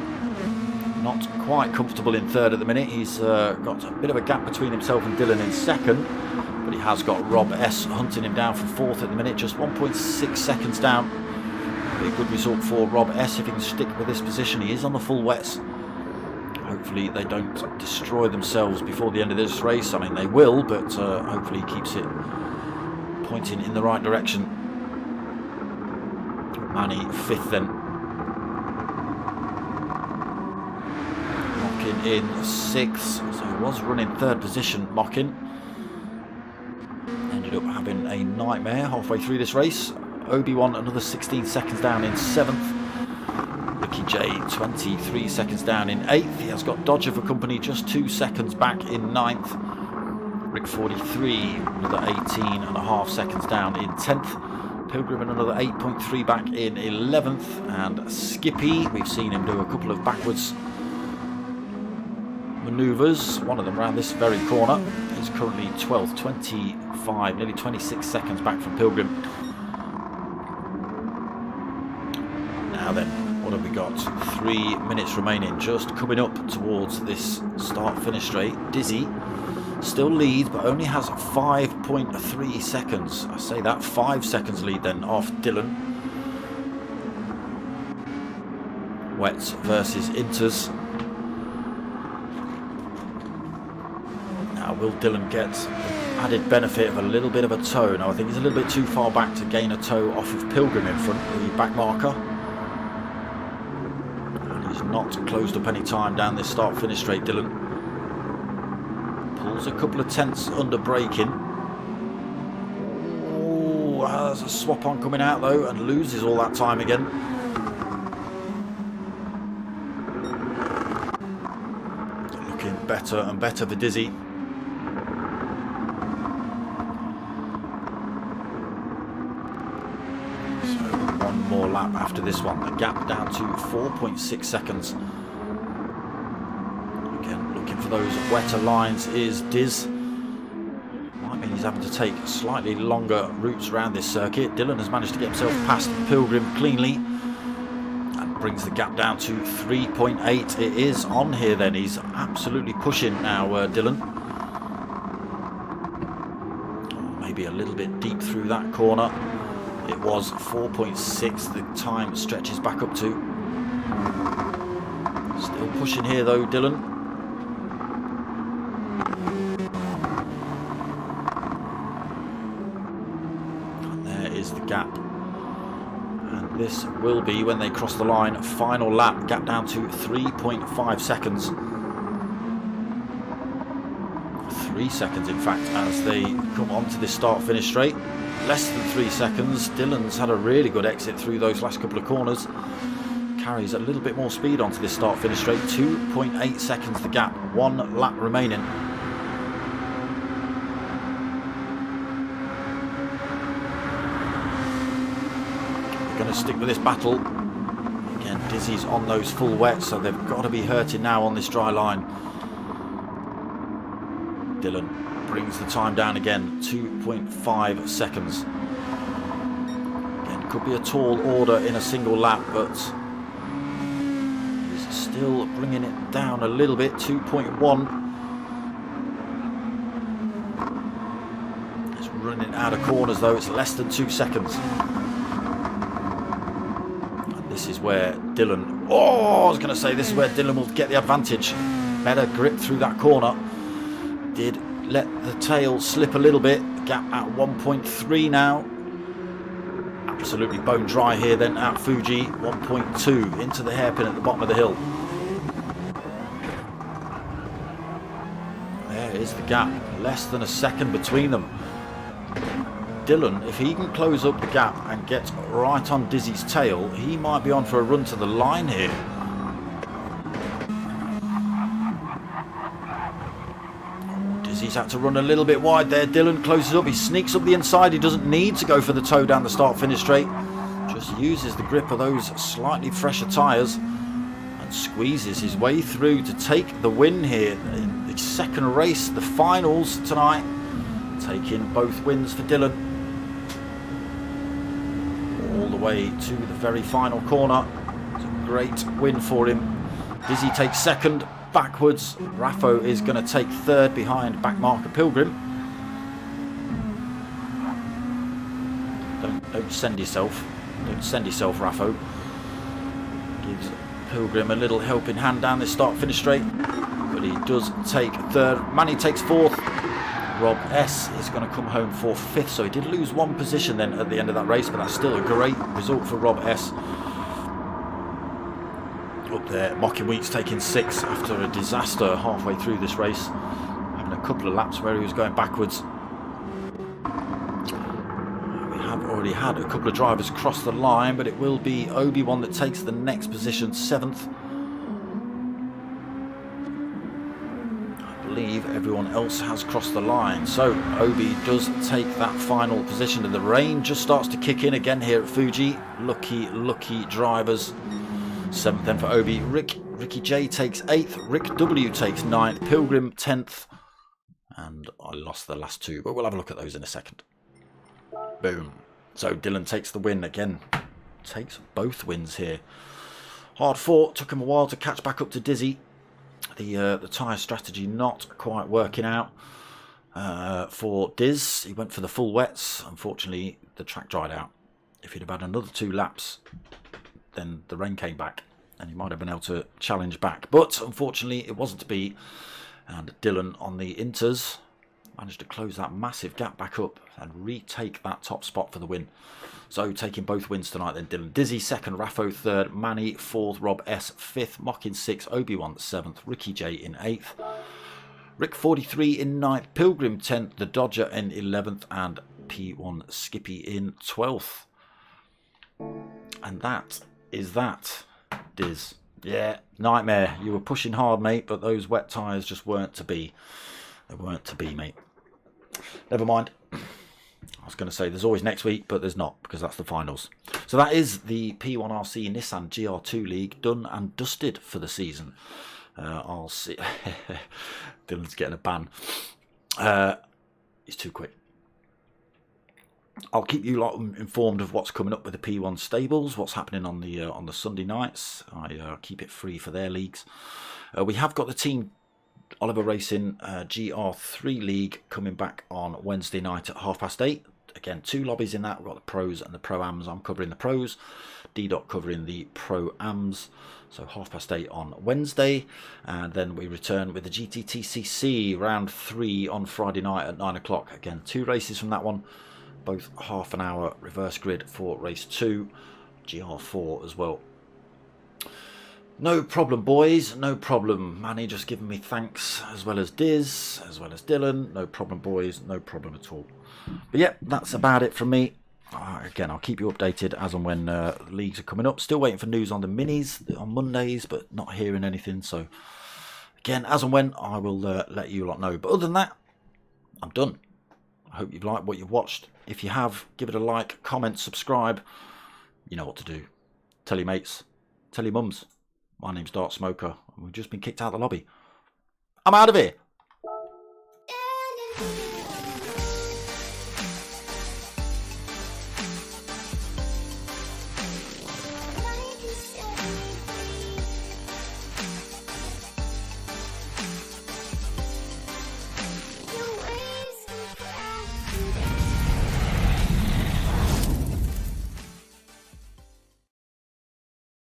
not quite comfortable in third at the minute. He's got a bit of a gap between himself and Dylan in second, but he has got Rob S hunting him down for fourth at the minute, just 1.6 seconds down. Be a good result for Rob S if he can stick with this position. He is on the full wets. Hopefully they don't destroy themselves before the end of this race. I mean, they will, but hopefully he keeps it pointing in the right direction. Manny fifth then. Mocking in sixth. So he was running third position, Mocking. Ended up having a nightmare halfway through this race. Obi-Wan another 16 seconds down in seventh. Ricky J 23 seconds down in eighth. He has got Dodger for company, just 2 seconds back in ninth. Rick 43, another 18.5 seconds down in 10th. Pilgrim another 8.3 back in 11th, and Skippy, we've seen him do a couple of backwards manoeuvres, one of them around this very corner. He's currently 12th, 25, nearly 26 seconds back from Pilgrim. Now then, what have we got? 3 minutes remaining, just coming up towards this start-finish straight. Dizzy still leads, but only has 5.3 seconds. I say that, 5 seconds lead then off Dylan. Wets versus Inters. Now, will Dylan get the added benefit of a little bit of a toe? Now, I think he's a little bit too far back to gain a toe off of Pilgrim in front, the back marker. And he's not closed up any time down this start-finish straight, Dylan. A couple of tenths under braking. Oh, has a swap on coming out though, and loses all that time again. Looking better and better for Dizzy. So 1 more lap after this one. The gap down to 4.6 seconds. For those wetter lines is Diz. Might mean he's having to take slightly longer routes around this circuit. Dylan has managed to get himself past Pilgrim cleanly and brings the gap down to 3.8. It is on here then. He's absolutely pushing now, Dylan. Maybe a little bit deep through that corner. It was 4.6 the time stretches back up to. Still pushing here though, Dylan. the gap. And this will be, when they cross the line, final lap, gap down to 3.5 seconds. 3 seconds, in fact, as they come onto this start-finish straight. Less than 3 seconds. Dillon's had a really good exit through those last couple of corners. Carries a little bit more speed onto this start-finish straight. 2.8 seconds the gap. 1 lap remaining. We're going to stick with this battle. Again, Dizzy's on those full wets, so they've got to be hurting now on this dry line. Dillon brings the time down again, 2.5 seconds. Again, could be a tall order in a single lap, but he's still bringing it down a little bit, 2.1. It's running out of corners though, it's less than 2 seconds. And this is where Dillon, I was going to say, this is where Dillon will get the advantage. Better grip through that corner. Did let the tail slip a little bit. Gap at 1.3 now. Absolutely bone dry here then at Fuji. 1.2 into the hairpin at the bottom of the hill. There is the gap. Less than a second between them. Dillon, if he can close up the gap and get right on Dizzy's tail, he might be on for a run to the line here. He's had to run a little bit wide there. Dillon closes up. He sneaks up the inside. He doesn't need to go for the toe down the start-finish straight. Just uses the grip of those slightly fresher tyres and squeezes his way through to take the win here in the second race, the finals tonight. Taking both wins for Dillon. All the way to the very final corner. It's a great win for him. Dizzy takes second. Backwards, Raffo is going to take third behind backmarker Pilgrim. Don't send yourself. Don't send yourself, Raffo. Gives Pilgrim a little helping hand down this start-finish straight. But he does take third. Manny takes fourth. Rob S is going to come home for fifth. So he did lose 1 position then at the end of that race. But that's still a great result for Rob S. Up there, Mocking Weeks taking 6th after a disaster halfway through this race, having a couple of laps where he was going backwards. We have already had a couple of drivers cross the line, but it will be Obi-Wan that takes the next position, 7th. I believe everyone else has crossed the line, so Obi does take that final position, and the rain just starts to kick in again here at Fuji. Lucky drivers. 7th then for Obi. Ricky J takes 8th. Rick W takes 9th. Pilgrim 10th. And I lost the last 2, but we'll have a look at those in a second. Boom. So Dillon takes the win again. Takes both wins here. Hard fought. Took him a while to catch back up to Dizzy. The tyre strategy not quite working out for Diz. He went for the full wets. Unfortunately, the track dried out. If he'd have had another 2 laps, then the rain came back and he might have been able to challenge back, but unfortunately it wasn't to be, and Dillon on the inters managed to close that massive gap back up and retake that top spot for the win. So taking both wins tonight then, Dillon. Dizzy 2nd, Raffo 3rd, Manny 4th, Rob S 5th, Mockin 6th, Obi-Wan 7th, Ricky J in 8th, Rick 43 in 9th, Pilgrim 10th, the Dodger in 11th, and P1 Skippy in 12th. And that is that, Diz. Yeah, nightmare. You were pushing hard, mate, but those wet tyres just weren't to be. They weren't to be, mate. Never mind. I was going to say there's always next week, but there's not, because that's the finals. So that is the P1RC Nissan GR2 League done and dusted for the season. I'll see. Dillon's getting a ban. He's too quick. I'll keep you lot informed of what's coming up with the P1 stables, what's happening on the Sunday nights. I keep it free for their leagues. We have got the Team Oliver Racing GR3 League coming back on Wednesday night at 8:30. Again, 2 lobbies in that. We've got the pros and the pro-ams. I'm covering the pros, D-Dot covering the pro-ams. So 8:30 on Wednesday, and then we return with the GTTCC round 3 on Friday night at 9 o'clock. Again, 2 races from that one. both half an hour reverse grid for race 2, GR4 as well. No problem, boys, no problem. Manny just giving me thanks, as well as Diz, as well as Dylan. No problem, boys, no problem at all. But yeah, that's about it from me. Again, I'll keep you updated as and when leagues are coming up. Still waiting for news on the minis on Mondays, but not hearing anything. So again, as and when, I will let you lot know. But other than that, I'm done. I hope you've liked what you've watched. If you have, give it a like, comment, subscribe. You know what to do. Tell your mates, tell your mums. My name's Dark Smoker, and we've just been kicked out of the lobby. I'm out of here.